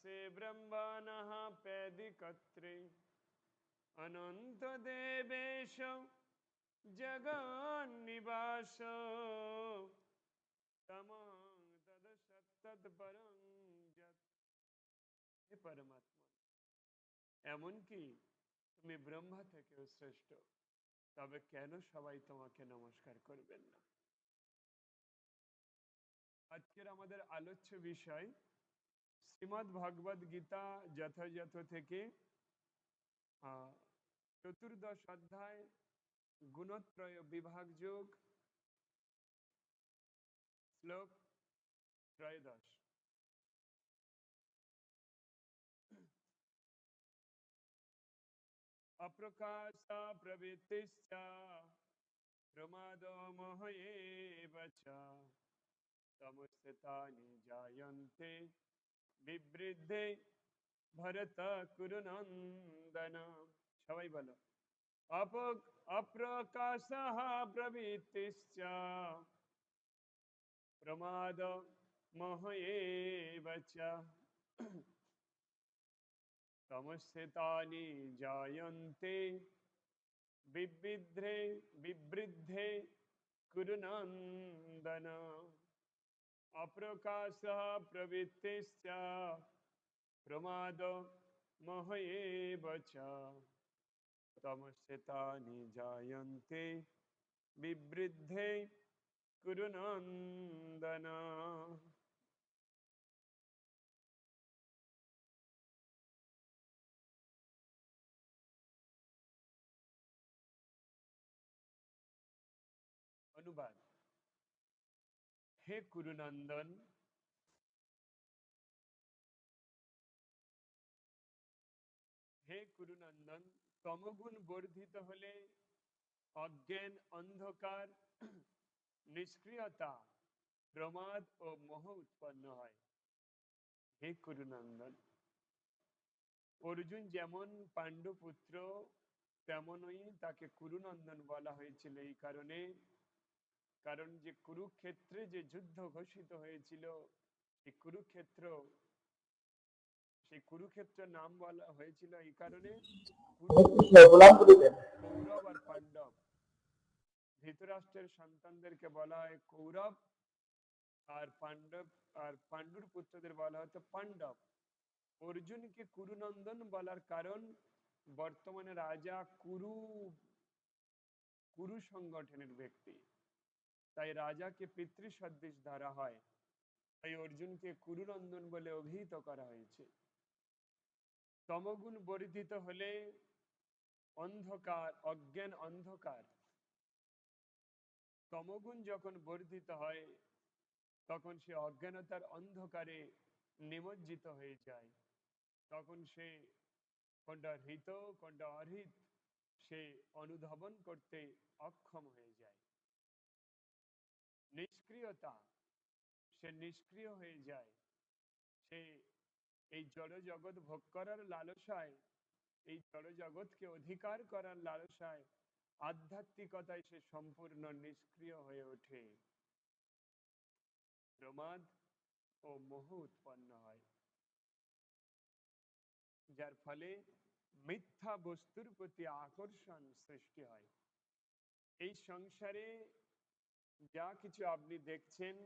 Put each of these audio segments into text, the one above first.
अस्य ब्रह्मणः पैदिकत्रे अनंत देवेश जगन्निवास तमं तदसत्तत्परं यत्। হে পরমাত্মা, এমনকি তুমি ব্রহ্মা থেকেও শ্রেষ্ঠ, তবে কেন সবাই তোমাকে নমস্কার করবেন না? আজকের আমাদের আলোচ্য বিষয় শ্রীমদ্ ভগবদ গীতা যথাযথ থেকে চতুর্দশ অধ্যায় গুণত্রয় বিভাগ যোগ শ্লোক ত্রয়োদশ। অপ্রকাশ প্রবৃত্তিশ্চ প্রমাদো মোহ এব চ তমস্তানি জায়ন্তে বিবৃদ্ধে ভরত কুরু নন্দন। সবাই বলো, অপ্রকাশ প্রবৃত্তিশ্চ প্রমাদ মোহ এব চ তমস্তানি জায়ন্তে বিবৃদ্ধে কুরু নন্দন। অপ্রকাশ প্রবৃত্তিশ্চ প্রমাদ মোহ এব চ তমস্তানি জায়ন্তে বিবৃদ্ধে কুরু নন্দন। অনুবাদ: হে কুরুনন্দন, হে কুরুনন্দন, তমগুণ বর্ধিত হলে অজ্ঞান, অন্ধকার, নিষ্ক্রিয়তা, প্রমাদ ও মোহ উৎপন্ন হয়। হে কুরুনন্দন, অর্জুন যেমন পাণ্ডুপুত্র, তেমনই তাকে কুরুনন্দন বলা হয়েছিল এই কারণে, কারণ যে কুরুক্ষেত্রে যে যুদ্ধ ঘোষিত হয়েছিল, এই কুরুক্ষেত্র নাম বলা হয়েছিল এই কারণে, কৌরব আর পাণ্ডব, ধৃতরাষ্ট্রের সন্তানদেরকে বলা হয় কৌরব, আর পাণ্ডুর পুত্রদের বলা হতো পাণ্ডব। অর্জুনকে কুরুনন্দন বলার কারণ, বর্তমানে রাজা কুরু সংগঠনের ব্যক্তি, তাই রাজাকে পিতৃসদৃশ ধরা হয়, তাই অর্জুনকে কুরুনন্দন বলে অভিহিত করা হয়েছে। তমগুণ বর্ধিত হলে অন্ধকার, অজ্ঞান, অন্ধকার, তমগুণ যখন বর্ধিত হয় তখন সে অজ্ঞানতার অন্ধকারে নিমজ্জিত হয়ে যায়। তখন সে কোনটা হৃত কোনটা অহৃত সে অনুধাবন করতে অক্ষম হয়ে যায়। নিষ্ক্রিয়তা, সে নিষ্ক্রিয় হয়ে যায়। সে এই জড় জগৎ ভোগ করার লালসায়, এই জড় জগৎকে অধিকার করার লালসায়, আধ্যাত্মিকতায় সে সম্পূর্ণ নিষ্ক্রিয় হয়ে ওঠে। প্রমাদ ও মোহ উৎপন্ন হয়, যার ফলে মিথ্যা বস্তুর প্রতি আকর্ষণ সৃষ্টি হয়। এই সংসারে যা কিছু আপনি দেখছেন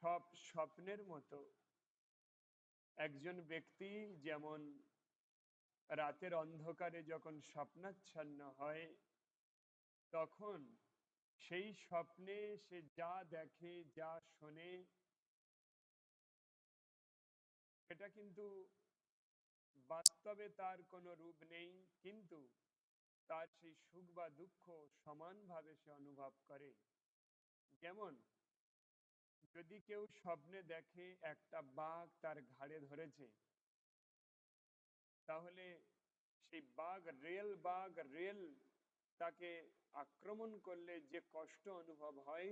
সব স্বপ্নের মতো। একজন ব্যক্তি যেমন রাতের অন্ধকারে যখন স্বপ্নাচ্ছন্ন হয়, তখন সেই স্বপ্নে সে যা দেখে, যা শোনে, সেটা কিন্তু বাস্তবে তার কোনো রূপ নেই, কিন্তু তার সেই সুখ বা দুঃখ সমানভাবে সে অনুভব করে। যেমন যদি কেউ স্বপ্নে দেখে একটা বাঘ তার ঘাড়ে ধরেছে, তাহলে সেই বাঘ রেল তাকে আক্রমণ করলে যে কষ্ট অনুভব হয়,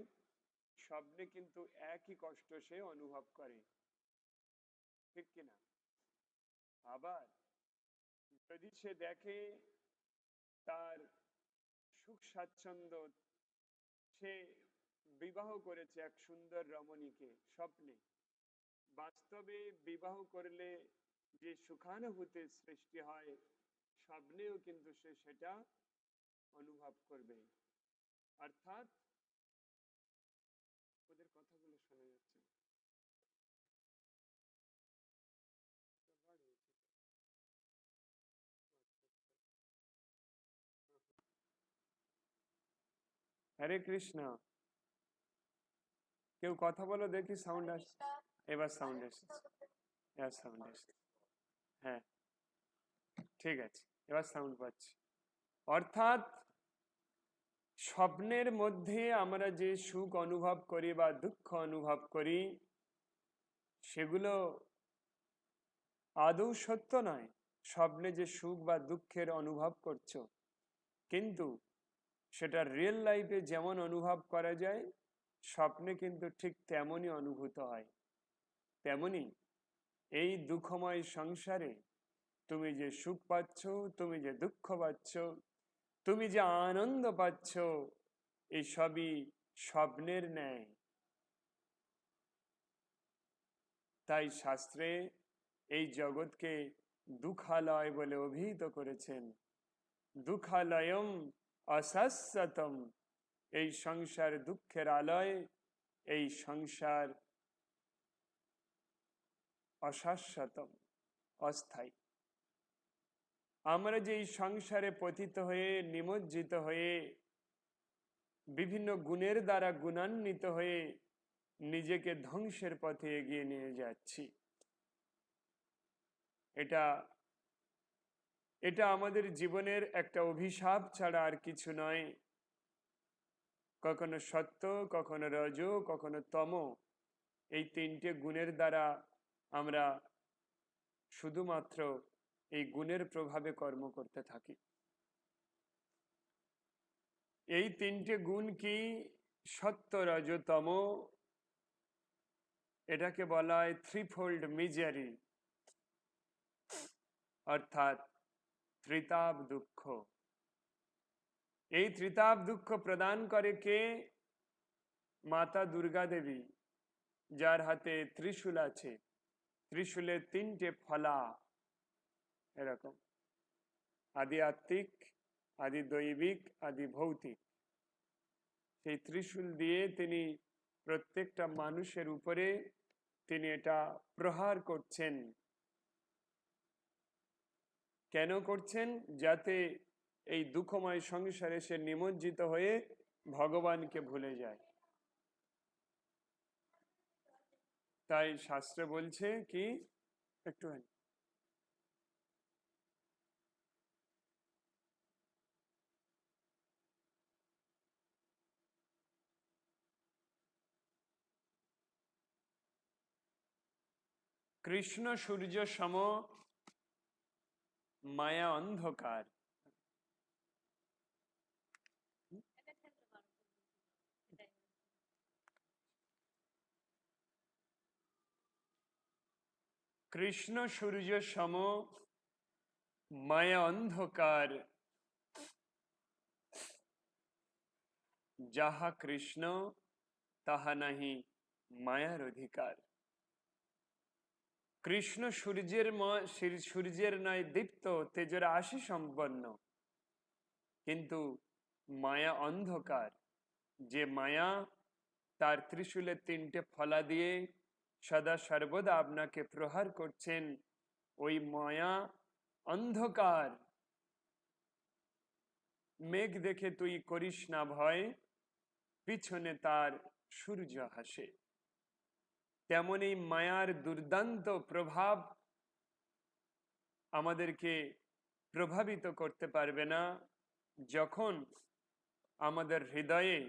স্বপ্নে কিন্তু একই কষ্ট সে অনুভব করে, ঠিক কিনা? আবার যদি সে দেখে তার সুখ স্বাচ্ছন্দ্য, সে বিবাহ করেছে এক সুন্দর রমণীকে স্বপ্নে, বাস্তবে বিবাহ করলে যে সুখানুভূতির সৃষ্টি হয়, স্বপ্নেও কিন্তু সে সেটা অনুভব করবে। অর্থাৎ ওদের কথাগুলো শোনা যাচ্ছে। হরে কৃষ্ণ। কেউ কথা বলো দেখি, সাউন্ড আসছে। এবার সাউন্ড এসেছে, এবার সাউন্ড এসেছে। হ্যাঁ, ঠিক আছে, এবার সাউন্ড পাচ্ছি। অর্থাৎ স্বপ্নের মধ্যে আমরা যে সুখ অনুভব করি বা দুঃখ অনুভব করি, সেগুলো আদৌ সত্য নয়। স্বপ্নে যে সুখ বা দুঃখের অনুভব করছো, কিন্তু সেটা রিয়েল লাইফে যেমন অনুভব করা যায়, স্বপ্নে কিন্তু ঠিক তেমনই অনুভূত হয়। তেমনি এই দুঃখময় সংসারে তুমি যে সুখ পাচ্ছ, তুমি যে দুঃখ পাচ্ছ, তুমি যে আনন্দ পাচ্ছ, এই সবই স্বপ্নের ন্যায়। তাই শাস্ত্রে এই জগৎকে দুঃখালয় বলে অভিহিত করেছেন। দুঃখালয়ম অশাশ্বতম, এই সংসার দুঃখের আলয়, এই সংসার অশাশ্বতম, অস্থায়ী। আমরা যে এই সংসারে পতিত হয়ে, নিমজ্জিত হয়ে, বিভিন্ন গুণের দ্বারা গুণান্বিত হয়ে নিজেকে ধ্বংসের পথে এগিয়ে নিয়ে যাচ্ছি, এটা এটা আমাদের জীবনের একটা অভিশাপ ছাড়া আর কিছু নয়। কখনো সত্য, কখনো রজ, কখনো তম, এই তিনটে গুণের দ্বারা আমরা শুধুমাত্র এই গুণের প্রভাবে কর্ম করতে থাকি। এই তিনটে গুণ কি? সত্য, রজ, তম। এটাকে বলা হয় থ্রিফোল্ড মিজারি, অর্থাৎ ত্রিতাপ দুঃখ। এই ত্রিতাপ দুঃখ প্রদান করে কে? মাতা দুর্গা দেবী, যার হাতে ত্রিশূল আছে। ত্রিশূলের তিনটে ফলা, এরকম আদি আত্মিক, আদি দৈবিক, আদি ভৌতিক। সেই ত্রিশূল দিয়ে তিনি প্রত্যেকটা মানুষের উপরে তিনি এটা প্রহার করছেন। কেন করছেন? যাতে এই দুঃখময় সংসারে সে নিমজ্জিত হয়ে ভগবানকে ভুলে যায়। তাই শাস্ত্রে বলছে কি, একটু কৃষ্ণ সূর্য সম, মায়া অন্ধকার। কৃষ্ণ সূর্য সম, মায়া অন্ধকার। যাহা কৃষ্ণ তাহা নাহি মায়ার অধিকার। কৃষ্ণ সূর্যের নয় দীপ্ত তেজের আশি সম্পন্ন, কিন্তু মায়া অন্ধকার। যে মায়া তার ত্রিশূলের তিনটে ফলা দিয়ে সদা সর্বদা আপনাকে প্রহার করছেন, ওই মায়া অন্ধকার। মেঘ দেখে তুই করিস না ভয়, পিছনে তার সূর্য হাসে। তেমনি মায়ার দুর্দান্ত প্রভাব আমাদেরকে প্রভাবিত করতে পারবে না, যখন আমাদের হৃদয়ে,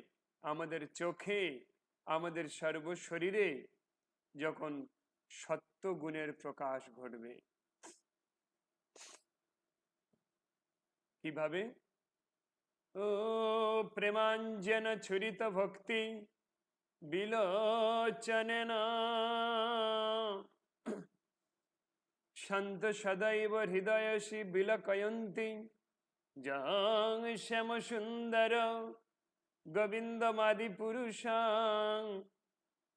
আমাদের চোখে, আমাদের সর্বশরীরে যখন সত্য গুণের প্রকাশ ঘটবে। কিভাবে? ও প্রেমাঞ্জন ছুরিত ভক্তি বিলোচনেন শান্ত সদৈব হৃদয়সি বিলকয়ন্তি জং শ্যাম সুন্দর গোবিন্দমাদি পুরুষাং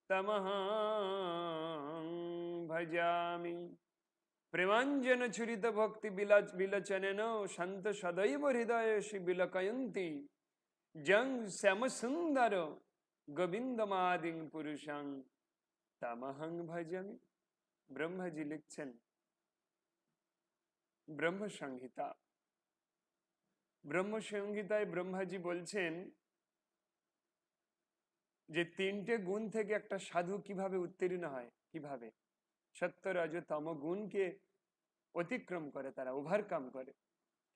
তমহং ভজামি প্রেমাঞ্জন ছুরিত ভক্তি বিলোচনেন শান্ত সদৈব হৃদয়সি বিলকয়ন্তি জং শ্যাম সুন্দর গোবিন্দমাদিং পুরুষং তামহং ভজামি। ব্রহ্মাজি লিখছেন ব্রহ্মসংহিতা, ব্রহ্মসংহিতায় ব্রহ্মাজি বলছেন যে তিনটে গুণ থেকে একটা সাধু কিভাবে উত্তীর্ণ হয়, কিভাবে সত্য রজ তম গুণকে অতিক্রম করে, তারা ওভারকাম করে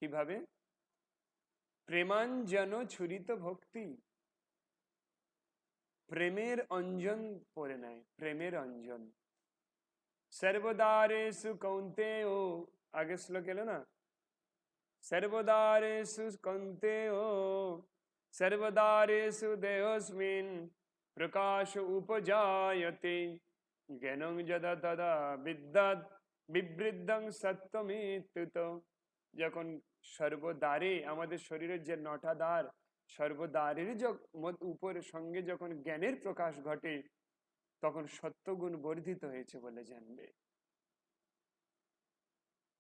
কিভাবে। প্রেমাঞ্জন ছুরিত ভক্তি, প্রেমের অঞ্জন পরে নেয়, প্রেমের অঞ্জন। সর্বদারেষু কৌন্তেয়, আগে শ্লোক এলো না, সর্বদারেষু কৌন্তেয় সর্বদারেষু দেহস্মিন প্রকাশ উপজায়তে জ্ঞানং যদা তদা বিদ্যাৎ বিবৃদ্ধং সত্যমিত্যুত। যখন সর্বদ্বারে, আমাদের শরীরের যে 9টা দ্বার, সর্বদ্বারের উপর সঙ্গে যখন জ্ঞানের প্রকাশ ঘটে, তখন সত্যগুণ বর্ধিত হয়েছে বলে জানবে।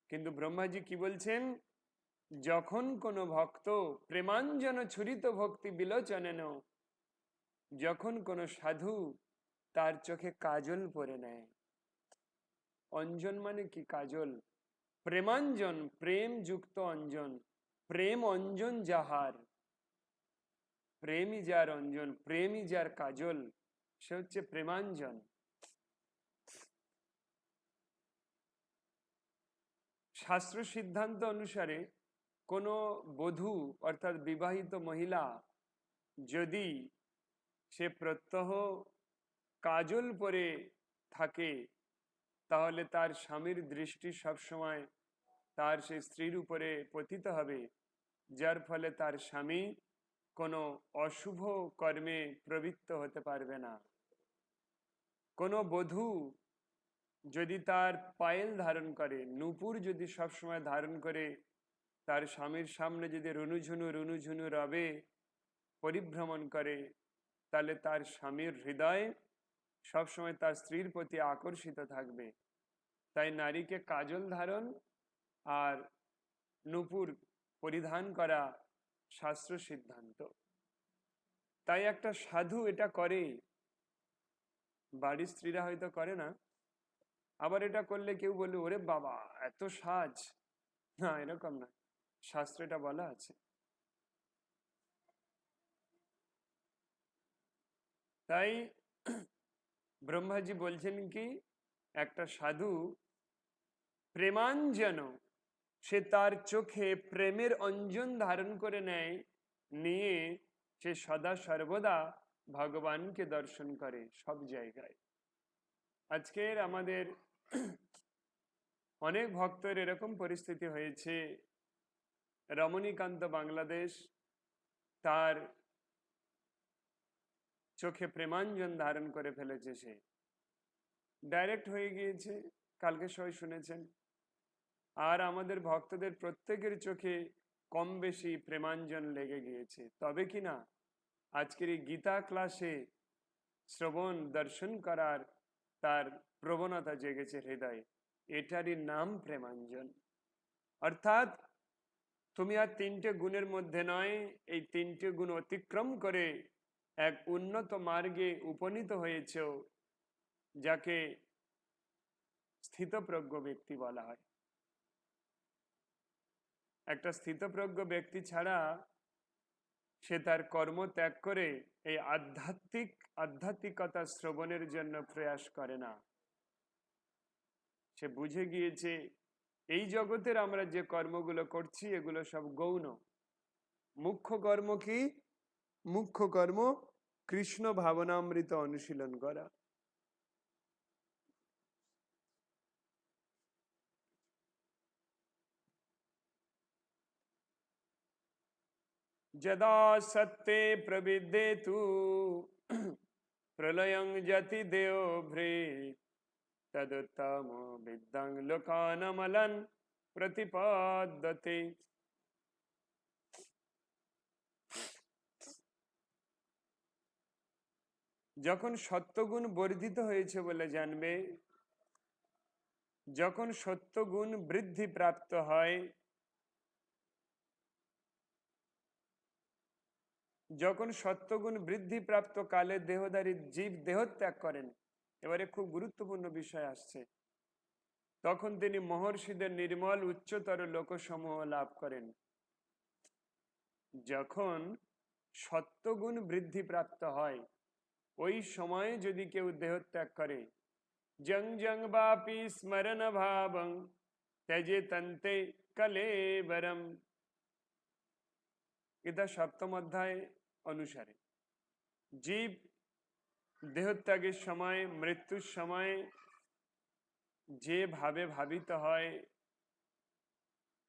কিন্তু ব্রহ্মাজি কি বলছেন, যখন কোনো ভক্ত প্রেমাঞ্জন ছুরিত ভক্তি বিলোচনেন, যখন কোনো সাধু তার চোখে কাজল পরে নেয়। অঞ্জন মানে কি? কাজল। প্রেমাঞ্জন, প্রেম যুক্ত অঞ্জন, প্রেম অঞ্জন যাহার, প্রেমই যার অঞ্জন, প্রেমই যার কাজল, সে হচ্ছে প্রেমাঞ্জন। শাস্ত্র সিদ্ধান্ত অনুসারে কোনো বধূ অর্থাৎ বিবাহিত মহিলা যদি সে প্রত্যহ কাজল পরে থাকে, তাহলে তার স্বামীর দৃষ্টি সবসময় তার সেই স্ত্রীর উপরে পতিত হবে, যার ফলে তার স্বামী কোনো অশুভ কর্মে প্রবৃত্ত হতে পারবে না। কোনো বধূ যদি তার পায়েল ধারণ করে, নূপুর যদি সবসময় ধারণ করে তার স্বামীর সামনে যদি রুনুঝুনু রুনুঝুনু রবে পরিভ্রমণ করে, তাহলে তার স্বামীর হৃদয় সবসময় তার স্ত্রীর প্রতি আকর্ষিত থাকবে। তাই নারীকে কাজল ধারণ আর নূপুর পরিধান করা শাস্ত্র সিদ্ধান্ত। তাই একটা সাধু এটা করে, বাড়ির স্ত্রীরা হয়তো করে না। আবার এটা করলে কেউ বলবে ওরে বাবা এত সাজ, না এরকম না, শাস্ত্রে এটা বলা আছে। তাই ব্রহ্মাজি বলছেন কি, একটা সাধু প্রেমাঞ্জন, সে তার চোখে প্রেমের অঞ্জন ধারণ করে নেয়, নিয়ে সে সদা সর্বদা ভগবানকে দর্শন করে সব জায়গায়। আজকের আমাদের অনেক ভক্তের এরকম পরিস্থিতি হয়েছে, রমণীকান্ত বাংলাদেশ, তার চোখে প্রেমাঞ্জন ধারণ করে ফেলেছে, সে ডাইরেক্ট হয়ে গিয়েছে, কালকে সবাই শুনেছেন। আর আমাদের ভক্তদের প্রত্যেকের চোখে কম বেশি প্রেমাঞ্জন লেগে গিয়েছে। তবে কি না আজকের এই গীতা ক্লাসে শ্রবণ দর্শন করার তার প্রবণতা জেগেছে হৃদয়ে, এটারই নাম প্রেমাঞ্জন। অর্থাৎ তুমি আর 3টে গুণের মধ্যে নয়, এই 3টে গুণ অতিক্রম করে এক উন্নত মার্গে উপনীত হয়েছ, যাকে স্থিতপ্রজ্ঞ ব্যক্তি বলা হয়। একটা স্থিতপ্রজ্ঞ ব্যক্তি ছাড়া সে তার কর্ম ত্যাগ করে এই আধ্যাত্মিকতা শ্রবণের জন্য প্রয়াস করে না। সে বুঝে গিয়েছে এই জগতের আমরা যে কর্মগুলো করছি এগুলো সব গৌণ। মুখ্য কর্ম কি? মুখ্য কর্ম কৃষ্ণ ভাবনামৃত অনুশীলন করা। যদা সত্যে প্রবিদ্যেতু প্রলয়ং যতি দেওভ্রে তদুত্তম বিদ্যাং লোকানমলন প্রতিপাদ্যতে। যখন সত্যগুণ বর্ধিত হয়েছে বলে জানবে, যখন সত্যগুণ বৃদ্ধি প্রাপ্ত হয়, যখন সত্যগুণ বৃদ্ধি প্রাপ্ত কালে দেহধারী জীব দেহত্যাগ করেন, এবারে খুব গুরুত্বপূর্ণ বিষয় আসছে, তখন তিনি মহর্ষিদের নির্মল উচ্চতর লোকসমূহ লাভ করেন। যখন সত্যগুণ বৃদ্ধি প্রাপ্ত হয়, ওই সময়ে যদি কেউ দেহত্যাগ করে, জং জং বাপি স্মরণ ভাবং ত্যজে তন্তে কলেবরম, এটা সপ্তম অধ্যায় অনুসারে জীব দেহত্যাগের সময়, মৃত্যুর সময় যে ভাবে ভাবিত হয়,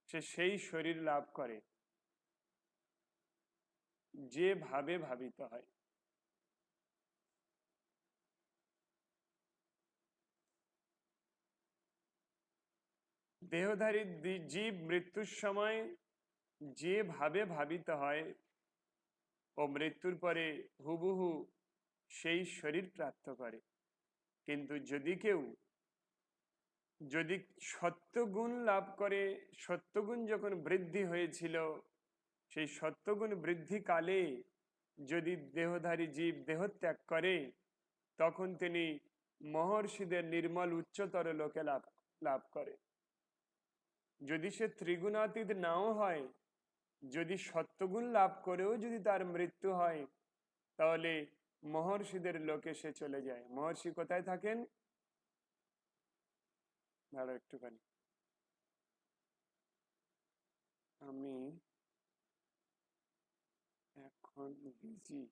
সে সেই শরীর লাভ করে, যে ভাবে ভাবিত হয়। দেহধারী জীব মৃত্যুর সময় যে ভাবে ভাবিত হয়, ও মৃত্যুর পরে হুবহু সেই শরীর প্রাপ্ত করে। কিন্তু যদি সত্যগুণ লাভ করে, সত্যগুণ যখন বৃদ্ধি হয়েছিল, সেই সত্যগুণ বৃদ্ধি কালে যদি দেহধারী জীব দেহত্যাগ করে, তখন তিনি মহর্ষিদের নির্মল উচ্চতর লোকে লাভ করে। যদি সে ত্রিগুণাতীত নাও হয়, যদি সত্যগুণ লাভ করেও যদি তার মৃত্যু হয়, তাহলে মহর্ষিদের লোকে সে চলে যায়। মহর্ষি কোথায় থাকেন? দাঁড়াও একটুখানি, আমি এখন বিজি।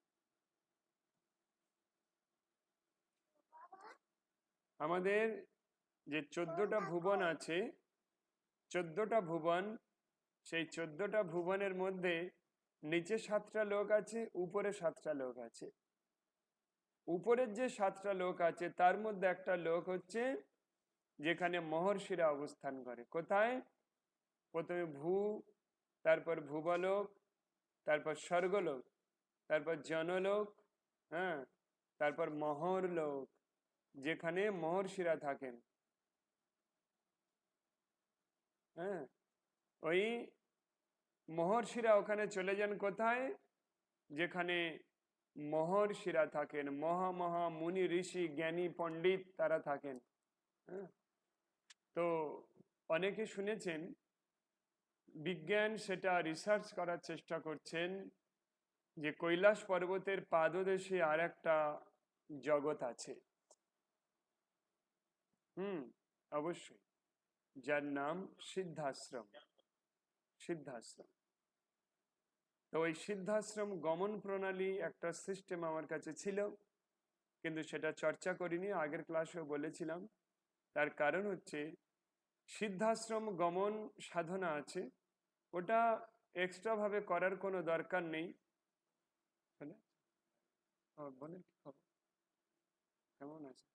আমাদের যে 14টা ভুবন আছে, 14টা ভুবন, সেই 14টা ভুবনের মধ্যে নিচে 7টা লোক আছে, উপরে 7টা লোক আছে। উপরের যে 7টা লোক আছে তার মধ্যে একটা লোক হচ্ছে যেখানে মহর্ষিরা অবস্থান করে। কোথায়? প্রথমে তারপর ভুবলোক, তারপর স্বর্গলোক, তারপর জনলোক, হ্যাঁ, তারপর মহরলোক, যেখানে মহর্ষিরা থাকেন। হ্যাঁ, ওই মহর্ষিরা ওখানে চলে যান কোথায়? যেখানে মহর্ষিরা থাকেন, মহা মুনি ঋষি জ্ঞানী পণ্ডিত তারা থাকেন। হ্যাঁ, তো অনেকে শুনেছেন, বিজ্ঞান সেটা রিসার্চ করার চেষ্টা করছেন, যে কৈলাস পর্বতের পাদদেশে আর একটা জগৎ আছে। অবশ্যই, যার নাম সিদ্ধাশ্রম। সিদ্ধাশ্রম, তো ওই সিদ্ধাশ্রম গমন প্রণালী একটা সিস্টেম আমার কাছে ছিল, কিন্তু সেটা চর্চা করিনি। আগের ক্লাসেও বলেছিলাম, তার কারণ হচ্ছে সিদ্ধাশ্রম গমন সাধনা আছে, ওটা এক্সট্রা ভাবে করার কোনো দরকার নেই। বোনের কি খবর, কেমন আছে?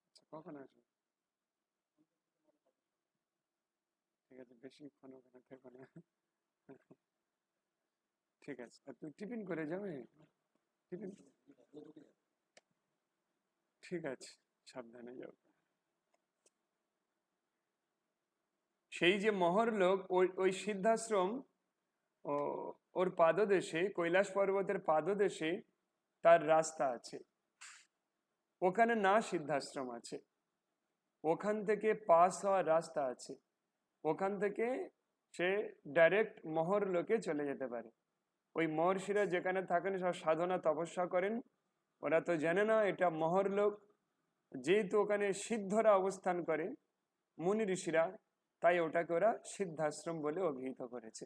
আচ্ছা, কখন আসবে? ঠিক আছে, বেশিক্ষণ ওখানে থেকো না। ঠিক আছে, তুই টিফিন করে যাবে? টিফিন, ঠিক আছে, সাবধানে যাও। সেই যে মহরলোক, ওই সিদ্ধাশ্রম, ও ওর পাদদেশে, কৈলাস পর্বতের পাদদেশে তার রাস্তা আছে। ওখানে না সিদ্ধাশ্রম আছে, ওখান থেকে পাস হওয়ার রাস্তা আছে। ওখান থেকে সে ডাইরেক্ট মহরলোকে চলে যেতে পারে। ওই মহর্ষিরা যেখানে থাকেন, সব সাধনা তপস্যা করেন, ওরা তো জানে না এটা মহরলোক। যেহেতু ওখানে সিদ্ধরা অবস্থান করে, মুনি ঋষিরা, তাই ওটাকে ওরা সিদ্ধাশ্রম বলে অভিহিত করেছে।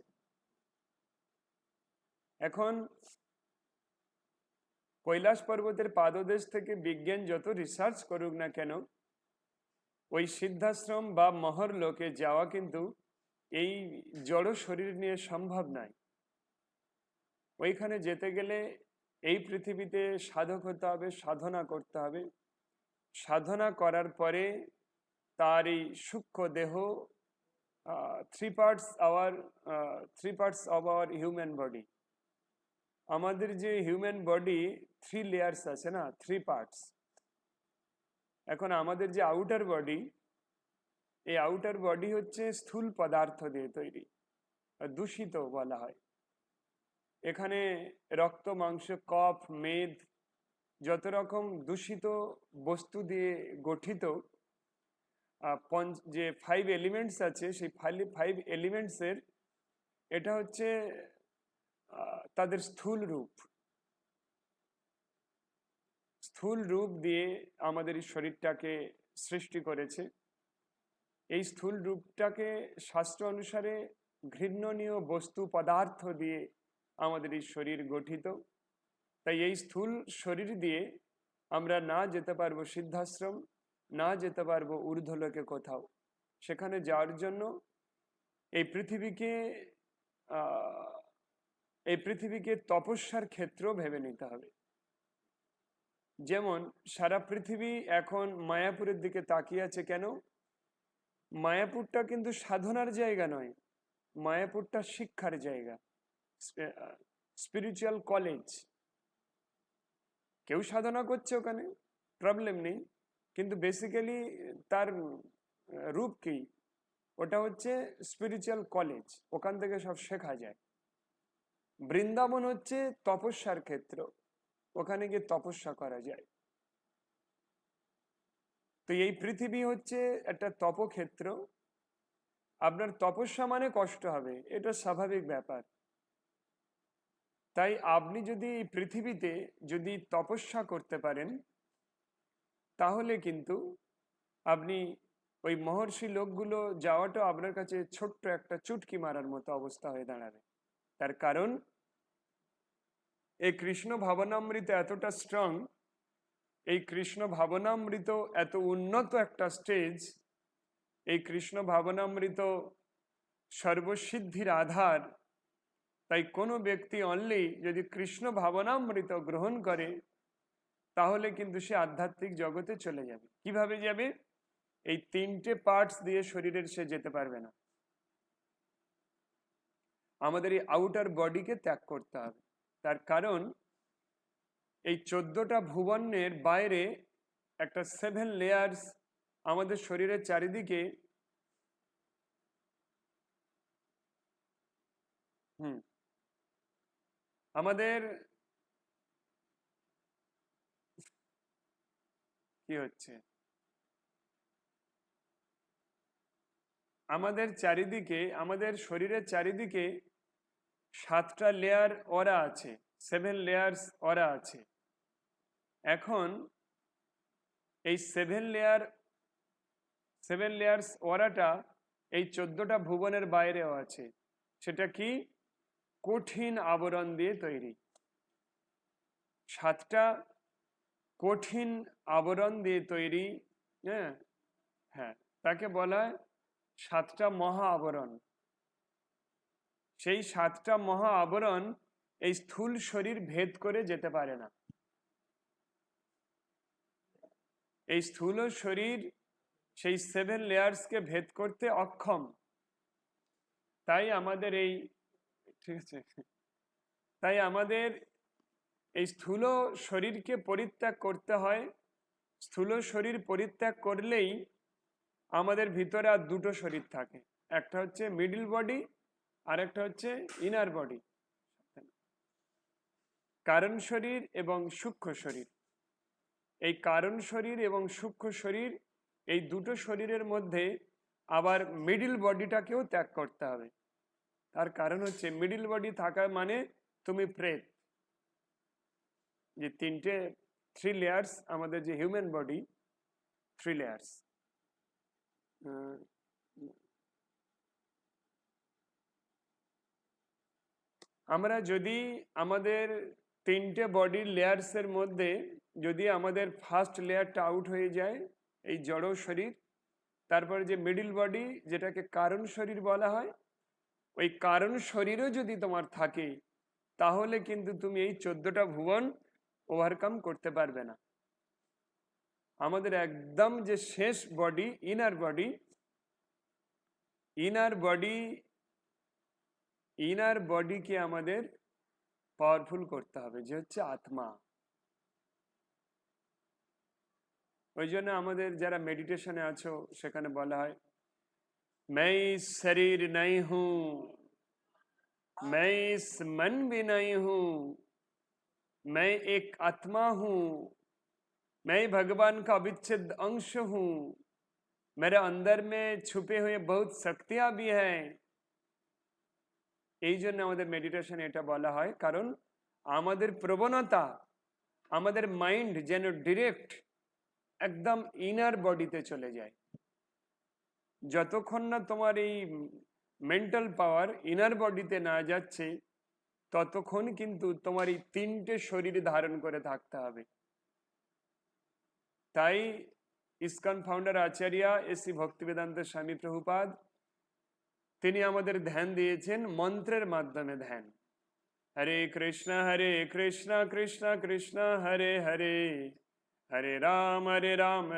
এখন কৈলাস পর্বতের পাদদেশ থেকে বিজ্ঞান যত রিসার্চ করুক না কেন, ওই সিদ্ধাশ্রম বা মহরলোকে যাওয়া কিন্তু এই জড় শরীর নিয়ে সম্ভব নয়। ওইখানে যেতে গেলে এই পৃথিবীতে সাধক হতে হবে, সাধনা করতে হবে। সাধনা করার পরে তার এই সূক্ষ্ম দেহ, three parts of our human body, আমাদের যে হিউম্যান বডি 3 লেয়ার্স আছে না, 3 পার্টস। এখন আমাদের যে আউটার বডি, এই আউটার বডি হচ্ছে স্থূল পদার্থ দিয়ে তৈরি, দূষিত বলা হয়। এখানে রক্ত, মাংস, কফ, মেদ, যত রকম দূষিত বস্তু দিয়ে গঠিত যে 5 এলিমেন্টস আছে, সেই 5 এলিমেন্টসের এটা হচ্ছে তাদের স্থূল রূপ। স্থূল রূপ দিয়ে আমাদের এই শরীরটাকে সৃষ্টি করেছে। এই স্থূল রূপটাকে শাস্ত্র অনুসারে ঘৃণ্যনীয় বস্তু পদার্থ দিয়ে আমাদের এই শরীর গঠিত। তাই এই স্থূল শরীর দিয়ে আমরা না যেতে পারবো সিদ্ধাশ্রম, না যেতে পারবো ঊর্ধ্বলোকে কোথাও। সেখানে যাওয়ার জন্য এই পৃথিবীকে তপস্যার ক্ষেত্র ভেবে নিতে হবে। যেমন সারা পৃথিবী এখন মায়াপুরের দিকে তাকিয়ে আছে। কেন? মায়াপুরটা কিন্তু সাধনার জায়গা নয়, মায়াপুরটা শিক্ষার জায়গা, স্পিরিচুয়াল কলেজ। কেউ সাধনা করছে ওখানে, প্রবলেম নেই, কিন্তু বেসিক্যালি তার রূপ কি? ওটা হচ্ছে স্পিরিচুয়াল কলেজ, ওখান থেকে সব শেখা যায়। বৃন্দাবন হচ্ছে তপস্যার ক্ষেত্র, ওখানে গিয়ে তপস্যা করা যায়। তো এই পৃথিবী হচ্ছে একটা তপক্ষেত্র। আপনার তপস্যা মানে কষ্ট হবে, এটা স্বাভাবিক ব্যাপার। তাই আপনি যদি এই পৃথিবীতে যদি তপস্যা করতে পারেন, তাহলে কিন্তু আপনি ওই মহর্ষি লোকগুলো যাওয়াটা আপনার কাছে ছোট্ট একটা চুটকি মারার মতো অবস্থা হয়ে দাঁড়াবে। তার কারণ এই কৃষ্ণ ভাবনামৃত এতটা স্ট্রং, এই কৃষ্ণ ভাবনামৃত এত উন্নত একটা স্টেজ, এই কৃষ্ণ ভাবনামৃত সর্বসিদ্ধির আধার। তাই কোনো ব্যক্তি অনলি যদি কৃষ্ণ ভাবনামৃত গ্রহণ করে, তাহলে কিন্তু সে আধ্যাত্মিক জগতে চলে যাবে। কিভাবে যাবে? এই 3টে পার্টস দিয়ে শরীরের সে যেতে পারবে না। আমাদের এই আউটার বডিকে ত্যাগ করতে হবে। তার কারণ এই 14টা ভুবনের বাইরে একটা 7 লেয়ার্স আমাদের শরীরের চারিদিকে। আমাদের কি হচ্ছে, আমাদের চারিদিকে, আমাদের শরীরের চারিদিকে 7টা লেয়ার অরা আছে, 7 লেয়ার্স অরা আছে। এখন এই 7 লেয়ার্স অরাটা এই 14টা ভুবনের বাইরেও আছে। সেটা কি? কঠিন আবরণ দিয়ে তৈরি। 7টা কঠিন আবরণ দিয়ে তৈরি। হ্যাঁ হ্যাঁ, তাকে বলা হয় 7টা মহা আবরণ। সেই 7টা মহা আবরণ এই স্থূল শরীর ভেদ করে যেতে পারে না। এই স্থূল শরীর সেই 7 লেয়ার্সকে ভেদ করতে অক্ষম। তাই আমাদের এই, ঠিক আছে, তাই আমাদের এই স্থূল শরীরকে পরিত্যাগ করতে হয়। স্থূল শরীর পরিত্যাগ করলেই আমাদের ভিতরে আর দুটো শরীর থাকে, একটা হচ্ছে মিডল বডি আর একটা হচ্ছে ইনার বডি, কারণ শরীর এবং সূক্ষ্ম শরীর। এই কারণ শরীর এবং সূক্ষ্ম শরীর, এই দুটো শরীরের মধ্যে আবার মিডল বডিটাকেও ত্যাগ করতে হবে। তার কারণ হচ্ছে মিডল বডি থাকা মানে তুমি প্রেত। যে 3 লেয়ার্স আমাদের যে হিউম্যান বডি, 3 লেয়ার্স। আমরা যদি আমাদের 3টে বডির লেয়ার্সের মধ্যে যদি আমাদের ফার্স্ট লেয়ারটা আউট হয়ে যায়, এই জড় শরীর, তারপরে যে মিডল বডি যেটাকে কারণ শরীর বলা হয়, ওই কারণ শরীরও যদি তোমার থাকে, তাহলে কিন্তু তুমি এই 14টা ভুবন ওভারকাম করতে পারবে না। আমাদের একদম যে শেষ বডি, ইনার বডিকে আমাদের পাওয়ারফুল করতে হবে, যে হচ্ছে আত্মা। ওই জন্য আমাদের যারা মেডিটেশনে আছো সেখানে বলা হয় मैं इस शरीर नहीं हूं, मैं इस मन भी नहीं हूं, मैं एक आत्मा हूं, मैं भगवान का अविच्छेद अंश हूं, मेरे अंदर में छुपे हुए बहुत शक्तियां भी हैं। এই জন্য আমাদের মেডিটেশন এটা বলা হয়, কারণ আমাদের প্রবণতা, আমাদের মাইন্ড যেন ডিরেক্ট একদম ইনার বডিতে চলে যায়। যতক্ষণ না তোমার এই মেন্টাল পাওয়ার ইনার বডিতে না যাচ্ছে ততক্ষণ কিন্তু তোমার এই তিনটে শরীর ধারণ করে থাকতে হবে। তাই ইসকন ফাউন্ডার আচার্য শ্রী ভক্তিবেদান্ত স্বামী প্রভুপাদ তিনি আমাদের ধ্যান দিয়েছেন মন্ত্রের মাধ্যমে ধ্যান। Hare Krishna Krishna Krishna Hare Hare, Hare Rama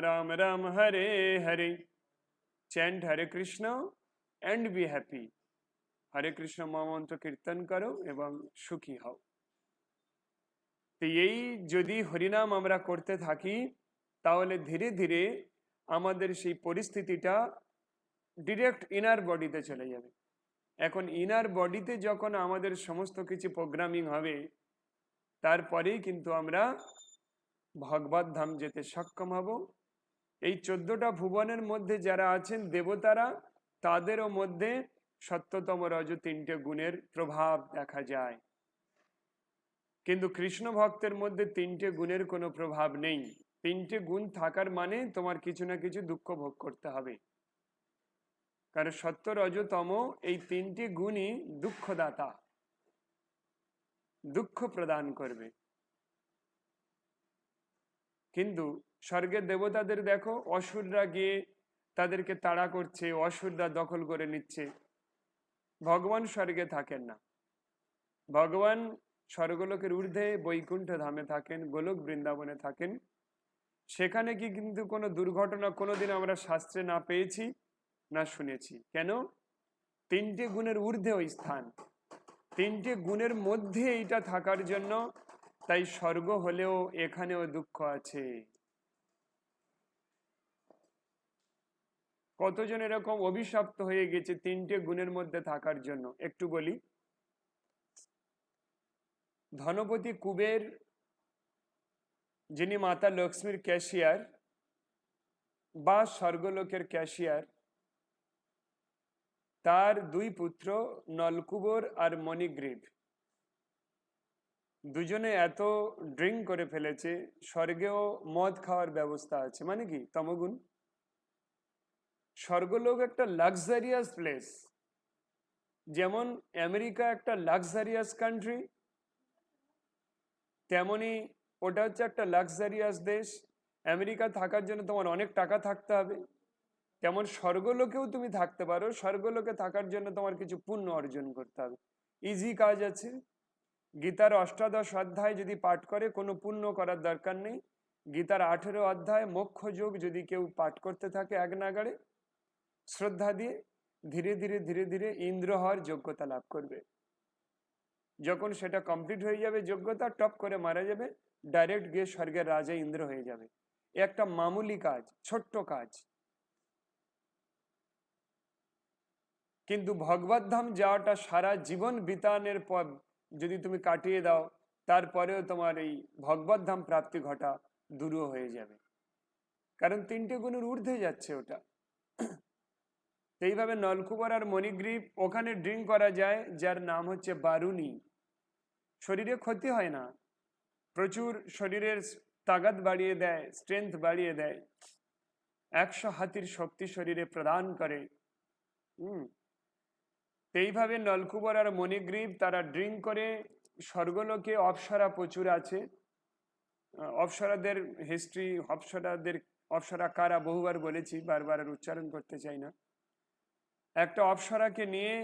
Rama Rama Hare Hare. Chant Hare Krishna and be happy. Hare Krishna মহামন্ত্র কীর্তন করো এবং সুখী হও। তো এই যদি হরিনাম আমরা করতে থাকি তাহলে ধীরে ধীরে আমাদের সেই পরিস্থিতিটা ডিরেক্ট ইনার বডিতে চলে যাবে। এখন ইনার বডিতে যখন আমাদের সমস্ত কিছু প্রোগ্রামিং হবে তারপরেই কিন্তু আমরা ভগবত ধাম যেতে সক্ষম হব। এই 14টা ভুবনের মধ্যে যারা আছেন দেবতারা, তাদেরও মধ্যে সত্যতম রজ 3টে গুণের প্রভাব দেখা যায়, কিন্তু কৃষ্ণ ভক্তের মধ্যে 3টে গুণের কোনো প্রভাব নেই। 3টে গুণ থাকার মানে তোমার কিছু না কিছু দুঃখ ভোগ করতে হবে, কারণ সত্য রজ তম এই 3টে গুণই দুঃখদাতা, দুঃখ প্রদান করবে। কিন্তু স্বর্গের দেবতাদের দেখো, অসুররা গিয়ে তাদেরকে তাড়া করছে, অসুররা দখল করে নিচ্ছে। ভগবান স্বর্গে থাকেন না, ভগবান স্বর্গলোকের ঊর্ধ্বে বৈকুণ্ঠ ধামে থাকেন, গোলক বৃন্দাবনে থাকেন। সেখানে কি কিন্তু কোনো দুর্ঘটনা কোনোদিন আমরা শাস্ত্রে না পেয়েছি না শুনেছি। কেন? 3টে গুণের ঊর্ধ্বে ওই স্থান, 3টে গুণের মধ্যে এইটা থাকার জন্য। তাই স্বর্গ হলেও এখানেও দুঃখ আছে। কতজন এরকম অভিশপ্ত হয়ে গেছে 3টে গুণের মধ্যে থাকার জন্য, একটু বলি। ধনপতি কুবের, যিনি মাতা লক্ষ্মীর ক্যাশিয়ার বা স্বর্গলোকের ক্যাশিয়ার, তার 2 পুত্র নলকুবর আর মণিগ্রীব, দুজনে এত ড্রিঙ্ক করে ফেলেছে, স্বর্গেও মদ খাওয়ার ব্যবস্থা আছে। মানে কি? তমগুণ। স্বর্গলোক একটা লাক্সারিয়াস প্লেস, যেমন আমেরিকা একটা লাক্সারিয়াস কান্ট্রি, তেমনি ওটা হচ্ছে একটা লাক্সারিয়াস দেশ। আমেরিকা থাকার জন্য তোমার অনেক টাকা থাকতে হবে, তেমন স্বর্গলোকেও তুমি থাকতে পারো। স্বর্গলোকে থাকার জন্য তোমার কিছু পুণ্য অর্জন করতে হবে। ইজি কাজ আছে। গীতার 18 অধ্যায় যদি পাঠ করে কোনো পুণ্য করার দরকার নেই। গীতার 18 অধ্যায় মোক্ষ যোগ যদি কেউ পাঠ করতে থাকে এক নাগাড়ে শ্রদ্ধা দিয়ে, ধীরে ধীরে ধীরে ধীরে ইন্দ্র হওয়ার যোগ্যতা লাভ করবে। যখন সেটা কমপ্লিট হয়ে যাবে যোগ্যতা, টপ করে মারা যাবে, ডাইরেক্ট গিয়ে স্বর্গের রাজা ইন্দ্র হয়ে যাবে। একটা মামুলি কাজ, ছোট্ট কাজ। কিন্তু ভগবত ধাম যাওয়াটা সারা জীবন বিতানের পর যদি তুমি কাটিয়ে দাও, তারপরেও তোমার এই ভগবত ধাম প্রাপ্তি ঘটা দূর হয়ে যাবে, কারণ 3টে গুণের ঊর্ধ্বে যাচ্ছে ওটা। এইভাবে নলকুবর আর মণিগ্রীব, ওখানে ড্রিঙ্ক করা যায়, যার নাম হচ্ছে বারুনি। শরীরে ক্ষতি হয় না, প্রচুর শরীরের তাগাত বাড়িয়ে দেয়, স্ট্রেংথ বাড়িয়ে দেয়, 100 হাতির শক্তি শরীরে প্রদান করে। এইভাবে নলকুবর আর মণিগ্রীব তারা ড্রিঙ্ক করে। স্বর্গলোকে অপ্সরা প্রচুর আছে। অপ্সরাদের হিস্ট্রি, অপ্সরা কারা বহুবার বলেছি, বারবার আর উচ্চারণ করতে চাই না। একটা অপ্সরাকে নিয়ে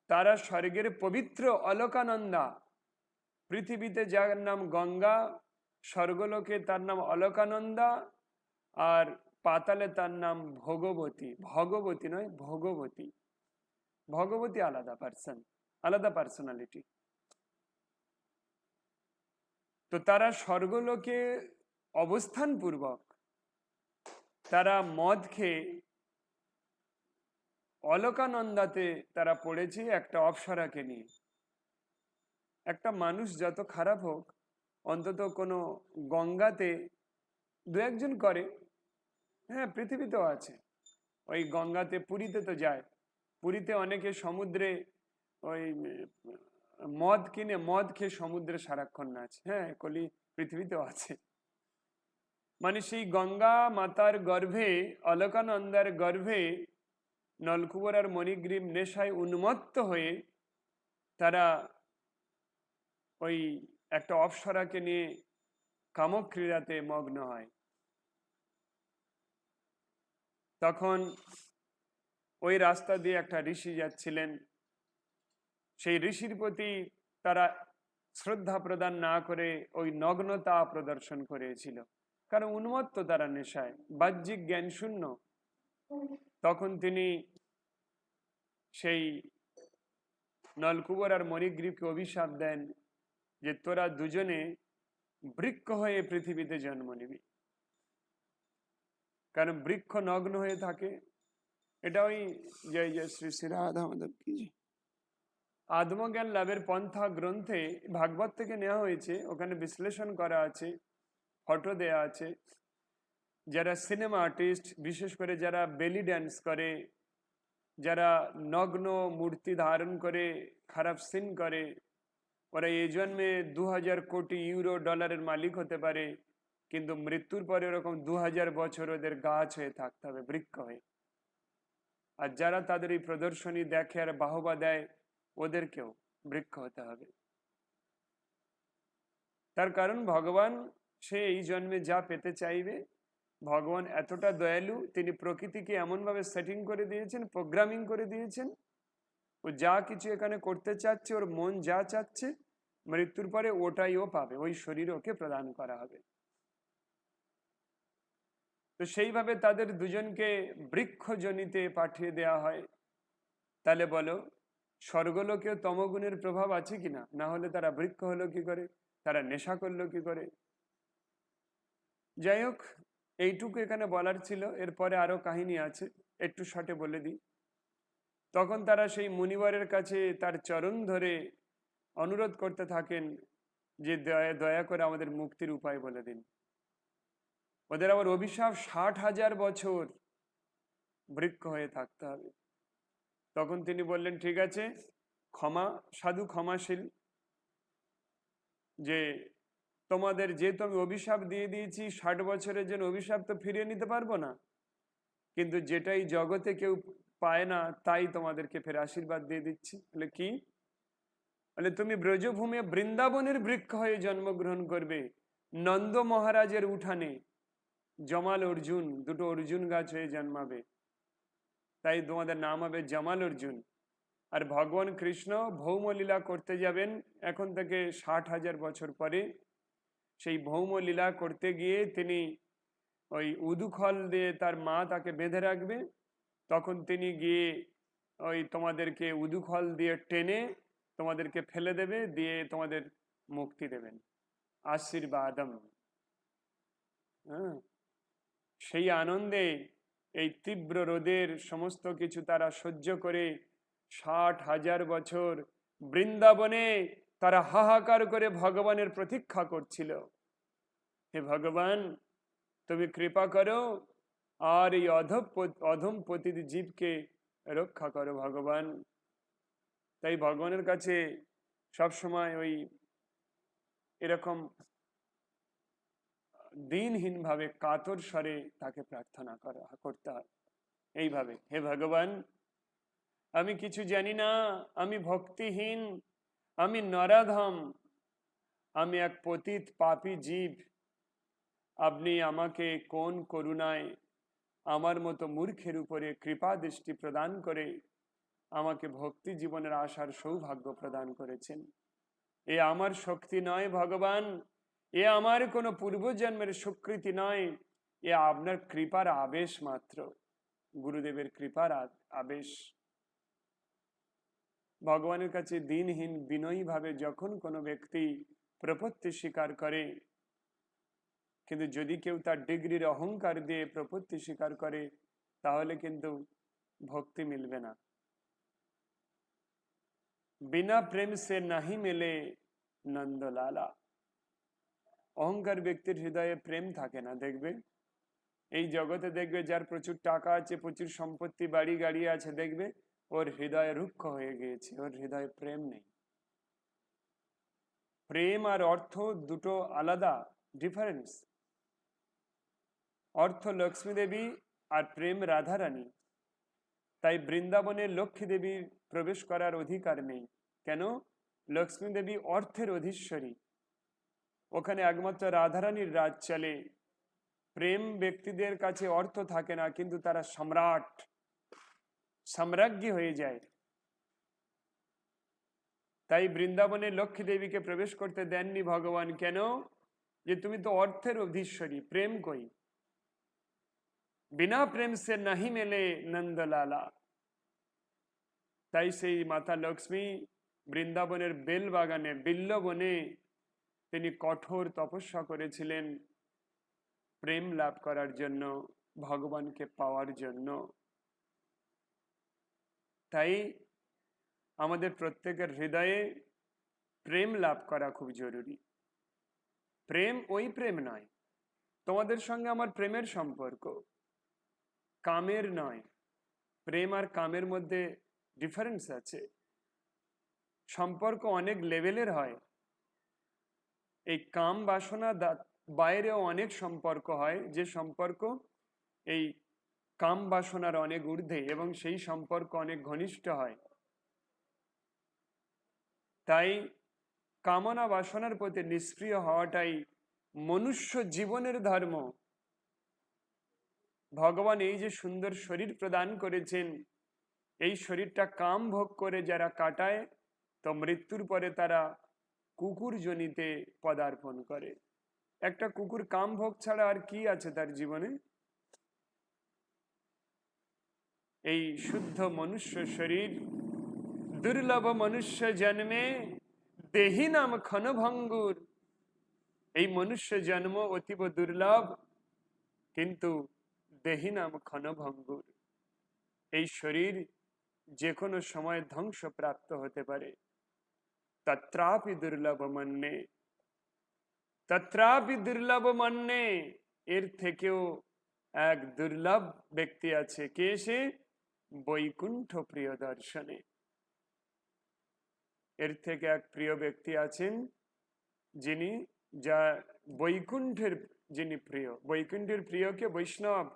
তারা স্বর্গের পবিত্র অলকানন্দা, পৃথিবীতে যার নাম গঙ্গা, স্বর্গলোকে তার নাম অলকানন্দা, আর পাতালে তার নাম ভগবতী। ভগবতী নয়, ভগবতী। ভগবতী আলাদা পার্সন, আলাদা পার্সোনালিটি। তো তারা স্বর্গলোকে অবস্থান পূর্বক তারা মদ খেয়ে অলকানন্দাতে তারা পড়েছে একটা অপ্সরাকে নিয়ে। একটা মানুষ যত খারাপ হোক, অন্তত কোনো গঙ্গাতে দু একজন করে, হ্যাঁ পৃথিবীতেও আছে। ওই গঙ্গাতে, পুরীতে তো যায়, পুরীতে অনেকে সমুদ্রে ওই মদ কিনে মদ খেয়ে সমুদ্রে সারাক্ষণ নাচ, হ্যাঁ কলি পৃথিবীতেও আছে। মানে সেই গঙ্গা মাতার গর্ভে, অলকানন্দার গর্ভে নলকুবর আর মণিগ্রীব নেশায় উন্মত্ত হয়ে তারা ওই একটা অপ্সরাকে নিয়ে কামক্রীড়াতে মগ্ন হয়। তখন ওই রাস্তা দিয়ে একটা ঋষি যাচ্ছিলেন, সেই ঋষির প্রতি তারা শ্রদ্ধা প্রদান না করে ওই নগ্নতা প্রদর্শন করেছিল, কারণ উন্মত্ত তারা নেশায়, বাহ্যিক জ্ঞান শূন্য। তখন তিনি সেই নলকুবর আর মণিগ্রীবকে অভিশাপ দেন যে তোরা দুজনে বৃক্ষ হয়ে পৃথিবীতে জন্ম নিবি। কারণ বৃক্ষ নগ্ন হয়ে থাকে। এটা ওই জয় জয় শ্রী শ্রী রাধা মাধব কি আত্মজ্ঞান লাভের পন্থা গ্রন্থে ভাগবত থেকে নেওয়া হয়েছে, ওখানে বিশ্লেষণ করা আছে, ফটো দেয়া আছে। যারা সিনেমা আর্টিস্ট, বিশেষ করে যারা বেলি ড্যান্স করে, যারা নগ্ন মূর্তি ধারণ করে খারাপ সিন করে, ওরা এই জন্মে 2000 কোটি ইউরো ডলারের মালিক হতে পারে, কিন্তু মৃত্যুর পরে ওরকম 2000 বছর ওদের গাছ হয়ে থাকতে হবে, বৃক্ষ হয়ে। আর যারা তাদের এই প্রদর্শনী দেখে আর বাহবা দেয়, ওদেরকেও বৃক্ষ হতে হবে। তার কারণ ভগবান সে এই জন্মে যা পেতে চাইবে, ভগবান এতটা দয়ালু, তিনি প্রকৃতিকে এমনভাবে সেটিং করে দিয়েছেন, প্রোগ্রামিং করে দিয়েছেন, ও যা কিছু এখানে করতে চাচ্ছে, ওর মন যা চাচ্ছে, মৃত্যুর পরে ওটাই ও পাবে, ওই শরীর ওকে প্রদান করা হবে। তো সেইভাবে তাদের দুজনকে বৃক্ষজনিতে পাঠিয়ে দেয়া হয়। তাহলে বলো, স্বর্গলোকেও তমগুণের প্রভাব আছে কিনা? না হলে তারা বৃক্ষ হলো কি করে, তারা নেশা করলো কি করে? যাই হোক, এইটুকু এখানে বলার ছিল। এরপরে আরো কাহিনী আছে, একটু শর্টে বলে দিই। তখন তারা সেই মুনিবরের কাছে তার চরণ ধরে অনুরোধ করতে থাকেন যে দয়া দয়া করে আমাদের মুক্তির উপায় বলে দিন। ওদের আবার অভিশাপ 60,000 বছর বৃক্ষ হয়ে থাকতে হবে। তখন তিনি বললেন ঠিক আছে, ক্ষমা, সাধু ক্ষমাশীল, যে তোমাদের যেহেতু আমি অভিশাপ দিয়ে দিয়েছি, 60 বছরের জন্য অভিশাপ তো ফিরিয়ে নিতে পারবো না, কিন্তু যেটাই জগতে কেউ পায় না তাই তোমাদেরকে ফের আশীর্বাদ দিয়ে দিচ্ছি। বলে কি? বলে তুমি ব্রজভূমে বৃন্দাবনের বৃক্ষ হয়ে জন্মগ্রহণ করবে, নন্দ মহারাজের উঠানে জমাল অর্জুন, দুটো অর্জুন গাছ হয়ে জন্মাবে, তাই তোমাদের নাম হবে জমাল অর্জুন। আর ভগবান কৃষ্ণ ভৌমলীলা করতে যাবেন এখন থেকে 60,000 বছর পরে। সেই ভৌমলীলা করতে গিয়ে তিনি ওই উদুখল দিয়ে তার মা তাকে বেঁধে রাখবে, তখন তিনি গিয়ে ওই তোমাদেরকে উদুখল দিয়ে টেনে তোমাদেরকে ফেলে দেবে, দিয়ে তোমাদের মুক্তি দেবেন, আশীর্বাদম। হ্যাঁ, সেই আনন্দে এই তীব্র রোদের সমস্ত কিছু তারা সহ্য করে 60,000 বছর বৃন্দাবনে তারা হাহাকার করে ভগবানের প্রতীক্ষা করছিল। হে ভগবান, তুমি কৃপা করো আর এই অধম পতিত জীবকে রক্ষা করো ভগবান। তাই ভগবানের কাছে সবসময় ওই এরকম দিনহীন ভাবে কাতর স্বরে তাকে প্রার্থনা করতে হয় এইভাবে, হে ভগবান, আমি কিছু জানি না, আমি ভক্তিহীন, আমি নরাধম, আমি এক পতিত পাপী জীব। আপনি আমাকে কোন করুণায় আমার মতো মূর্খের উপরে কৃপা দৃষ্টি প্রদান করে আমাকে ভক্তি জীবনের আশার সৌভাগ্য প্রদান করেছেন। এ আমার শক্তি নয় ভগবান, এ আমার কোনো পূর্বজন্মের স্বীকৃতি নয়, এ আপনার কৃপার আবেশ মাত্র, গুরুদেবের কৃপার আবেশ। ভগবানের কাছে দিনহীন বিনয়ী ভাবে যখন কোনো ব্যক্তি প্রপত্তি স্বীকার করে, কিন্তু যদি কেউ তার ডিগ্রির অহংকার দিয়ে প্রপত্তি স্বীকার করে তাহলে কিন্তু ভক্তি মিলবে না। বিনা প্রেম সে নাহি মেলে নন্দলালা। অহংকার ব্যক্তির হৃদয়ে প্রেম থাকে না। দেখবে এই জগতে, দেখবে যার প্রচুর টাকা আছে, প্রচুর সম্পত্তি, বাড়ি গাড়ি আছে, দেখবে ওর হৃদয় রুক্ষ হয়ে গিয়েছে, ওর হৃদয়ে প্রেম নেই। প্রেম আর অর্থ দুটো আলাদা, ডিফারেন্স। অর্থ লক্ষ্মী দেবী আর প্রেম রাধারানী। তাই বৃন্দাবনে লক্ষ্মী দেবীর প্রবেশ করার অধিকার নেই। কেন? লক্ষ্মী দেবী অর্থের অধীশ্বরী, ওখানে একমাত্র রাধারানীর রাজ চলে। প্রেম ব্যক্তিদের কাছে অর্থ থাকে না, কিন্তু তারা সম্রাট, সাম্রাজ্ঞী হয়ে যায়। তাই বৃন্দাবনে লক্ষ্মী দেবীকে প্রবেশ করতে দেননি ভগবান। কেন? যে তুমি তো অর্থের অধীশ্বরী, প্রেম কই? বিনা প্রেম সে নাহি মেলে নন্দলালা। তাই সেই মাতা লক্ষ্মী বৃন্দাবনের বেল বাগানে, বিল্লবনে তিনি কঠোর তপস্যা করেছিলেন প্রেম লাভ করার জন্য, ভগবানকে পাওয়ার জন্য। তাই আমাদের প্রত্যেকের হৃদয়ে প্রেম লাভ করা খুব জরুরি। প্রেম ওই প্রেম নয়, তোমাদের সঙ্গে আমার প্রেমের সম্পর্ক, কামের নয়। প্রেম আর কামের মধ্যে ডিফারেন্স আছে। সম্পর্ক অনেক লেভেলের হয়। এই কাম বাসনা বাইরেও অনেক সম্পর্ক হয়, যে সম্পর্ক এই কাম বাসনার অনেক ঊর্ধ্বে, এবং সেই সম্পর্ক অনেক ঘনিষ্ঠ হয়। তাই কামনা বাসনার প্রতি নিষ্ক্রিয় হওয়াটাই মনুষ্য জীবনের ধর্ম। ভগবান এই যে সুন্দর শরীর প্রদান করেছেন, এই শরীরটা কাম ভোগ করে যারা কাটায়, তো মৃত্যুর পরে তারা কুকুর জনিতে পদার্পণ করে। একটা কুকুর কাম ভোগ ছাড়া আর কি আছে তার জীবনে? এই শুদ্ধ মনুষ্য শরীর দুর্লভ মনুষ্য জন্মে দেহি নাম ক্ষণভঙ্গুর। এই মনুষ্য জন্ম অতীব দুর্লভ, কিন্তু দেহি নাম ক্ষণভঙ্গুর। এই শরীর যে কোনো সময় ধ্বংস প্রাপ্ত হতে পারে। তত্রাপি দুর্লভ মন্যে, তত্রাপি দুর্লভ মন্যে। এর থেকেও এক দুর্লভ ব্যক্তি আছে। কে সে? বৈকুণ্ঠ প্রিয় দর্শনে। এর থেকে এক প্রিয় ব্যক্তি আছেন যিনি, যা বৈকুণ্ঠের, যিনি প্রিয়। বৈকুণ্ঠের প্রিয়কে বৈষ্ণব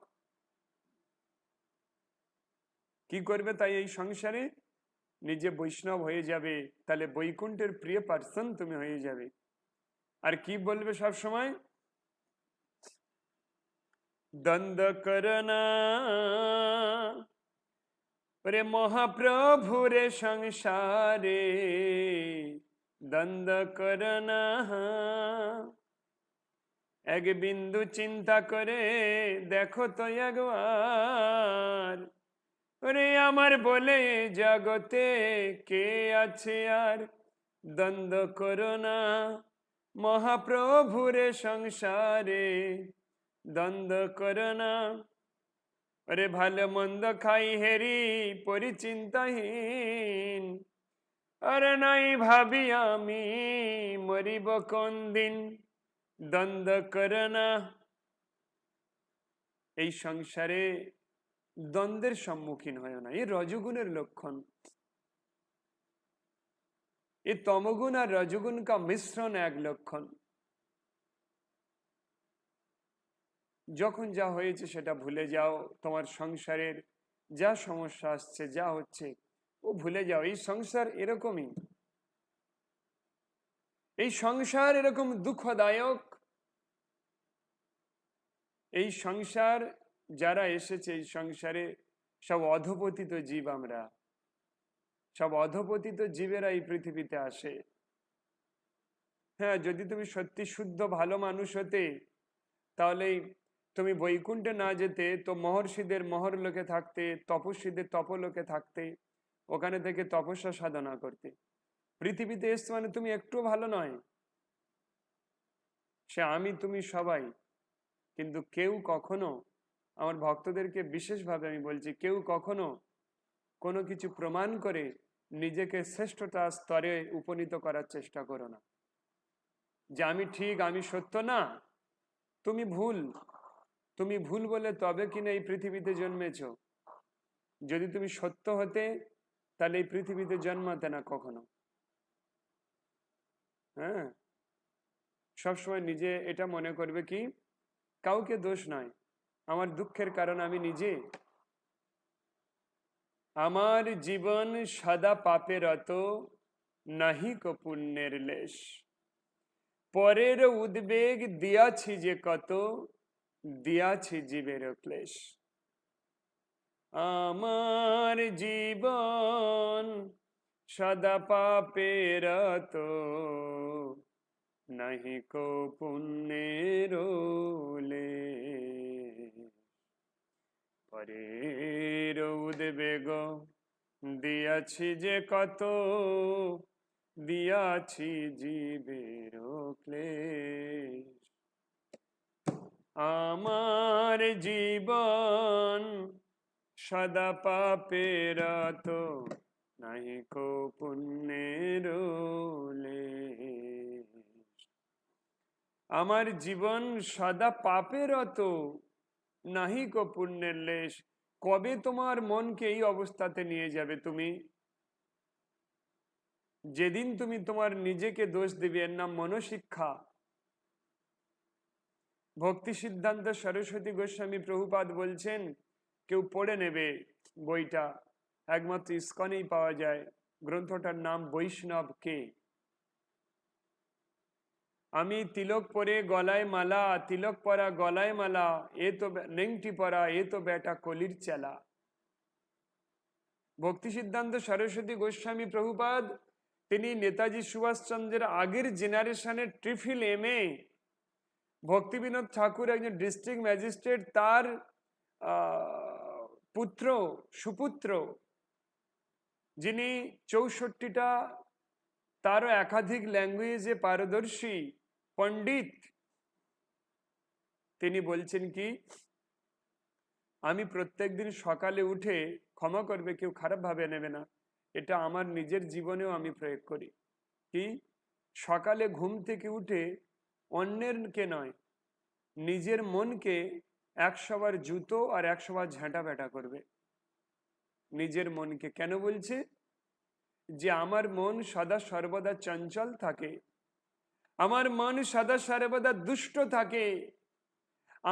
কি করবে? তাই এই সংসারে নিজে বৈষ্ণব হয়ে যাবে, তাহলে বৈকুণ্ঠের প্রিয় পার্সন তুমি হয়ে যাবে। আর কি বলবে সব সময়? দ্বন্দ্ব করনা রে মহাপ্রভু রে সংসারে, দ্বন্দ্ব করনা। এক বিন্দু চিন্তা করে দেখো তো একবার, ওরে আমার বলে জগতে কে আছে আর? দ্বন্দ্ব করোনা মহাপ্রভুরে সংসারে, দ্বন্দ্ব করোনা। ওরে ভালো মন্দ খাই হেরি পরিচিন্তাহীন, আরে নাই ভাবি আমি মরিব কোন দিন। দ্বন্দ্ব করোনা। এই সংসারে দ্বন্দ্বের সম্মুখীন হয় না, এই রজগুণের লক্ষণ। এই তমগুণ আর রজগুণ কা মিশ্রণ এক লক্ষণ। যখন যা হয়েছে সেটা ভুলে যাও, তোমার সংসারের যা সমস্যা আসছে, যা হচ্ছে ও ভুলে যাও। এই সংসার এরকমই, এই সংসার এরকম দুঃখদায়ক। এই সংসার যারা এসেছে, এই সংসারে সব অধপতিত জীব। আমরা সব অধপতিত জীবেরা এই পৃথিবীতে আসে। হ্যাঁ, যদি তুমি সত্যি শুদ্ধ ভালো মানুষ হতে, তাহলে তুমি বৈকুণ্ঠে না যেতে, তো মহর্ষিদের মহরলোকে থাকতে, তপস্বীদের তপলোকে থাকতে, ওখানে থেকে তপস্যা সাধনা করতে। পৃথিবীতে এসছো মানে তুমি একটু ভালো নয়। সে আমি তুমি সবাই কিন্তু কেউ কখনো, আমার ভক্তদেরকে বিশেষভাবে আমি বলছি, কেউ কখনো কোনো কিছু প্রমাণ করে নিজেকে শ্রেষ্ঠতা স্তরে উপনীত করার চেষ্টা করো না, যে আমি ঠিক, আমি সত্য। না, তুমি ভুল। তুমি ভুল বলে তবে কিনা এই পৃথিবীতে জন্মেছ। যদি তুমি সত্য হতে, তাহলে এই পৃথিবীতে জন্মাতে না কখনো। হ্যাঁ, সবসময় নিজে এটা মনে করবে কি, কাউকে দোষ নয়, আমার দুঃখের কারণ আমি নিজে। আমার জীবন সদা পাপে রত, নাহি কো পুণ্যের লেশ। পরের উদ্বেগ দিয়াছি যে কত, দিয়াছি জীবের ক্লেশ। আমার জীবন সদা পাপে রত, নাহি কো পুণ্যের লেশ। পরের উদ্বেগ দিয়াছি যে কত, দিয়াছি জীবের ক্লেশ। আমার জীবন সদা পাপে রত, নাহি কো পুণ্যের লেশ। আমার জীবন সদা পাপে রত, নাহি কো পুণ্যের লেশ। কবে তোমার মনকে এই অবস্থাতে নিয়ে যাবে তুমি? যেদিন তুমি তোমার নিজেকে দোষ দিবে। এর নাম মনশিক্ষা। ভক্তি সিদ্ধান্ত সরস্বতী গোস্বামী প্রভুপাদ বলছেন, কেউ পড়ে নেবে বইটা, একমাত্র ইস্কনেই পাওয়া যায়। গ্রন্থটার নাম বৈষ্ণব কে। আমি তিলক পরে গলায় মালা, তিলক পরা গলায় মালা, এ তো নেংটি পরা, এ তো বেটা কলির চেলা। ভক্তি সিদ্ধান্ত সরস্বতী গোস্বামী প্রভুপাদ, তিনি নেতাজি সুভাষচন্দ্রের আগের জেনারেশনের ট্রিফিল এমএ। ভক্তিবিনোদ ঠাকুর একজন ডিস্ট্রিক্ট ম্যাজিস্ট্রেট, তার পুত্র, সুপুত্র, যিনি 64টা, তারও একাধিক ল্যাঙ্গুয়েজে পারদর্শী পণ্ডিত, তিনি বলছেন কি, আমি প্রত্যেকদিন সকালে উঠে, ক্ষমা করবে, কেউ খারাপ ভাবে নেবে না, এটা আমার নিজের জীবনেও আমি প্রয়োগ করি। কি, সকালে ঘুম থেকে উঠে অন্যেরকে নয়, নিজের মনকে 100 বার জুতো আর 100 বার ঝাঁটা ব্যাটা করবে। নিজের মনকে কেন বলছে? যে আমার মন সদা সর্বদা চঞ্চল থাকে, আমার মন সদা সর্বদা দুষ্ট থাকে,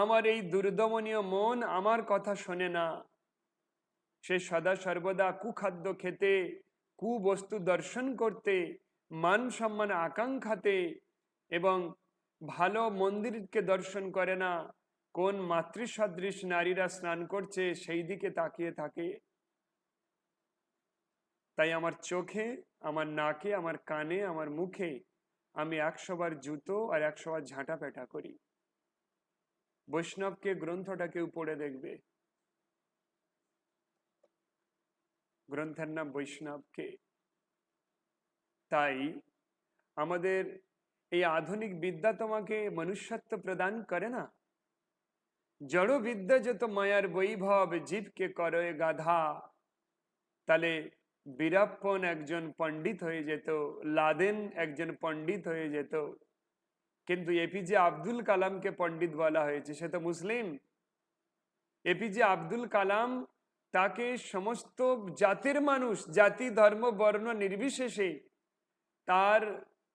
আমার এই দুর্দমনীয় মন আমার কথা শোনে না। সে সদা সর্বদা কুখাদ্য খেতে, কুবস্তু দর্শন করতে, মান সম্মান আকাঙ্ক্ষাতে, এবং ভালো মন্দিরকে দর্শন করে না, কোন মাতৃসদৃশ নারীরা স্নান করছে সেই দিকে তাকিয়ে থাকে। তাই আমার চোখে, আমার নাকে, আমার কানে, আমার মুখে আমি 100 বার জুতো আর 100 বার ঝাঁটা পেটা করি। বৈষ্ণবকে গ্রন্থটা কেউ পড়ে দেখবে, গ্রন্থের নাম বৈষ্ণবকে। তাই আমাদের এই আধুনিক বিদ্যা তোমাকে মনুষ্যত্ব প্রদান করে না। জড় বিদ্যা যত মায়ার বৈভব, জীবকে করে গাধা। তাহলে বীরাপ্পন একজন পণ্ডিত হয়ে যেত, লাদেন একজন পণ্ডিত হয়ে যেত, কিন্তু এপিজে আব্দুল কালামকে পণ্ডিত বলা হয়েছে, সে তো মুসলিম। এপিজে আব্দুল কালাম, তাকে সমস্ত জাতির মানুষ, জাতি ধর্ম বর্ণ নির্বিশেষে তার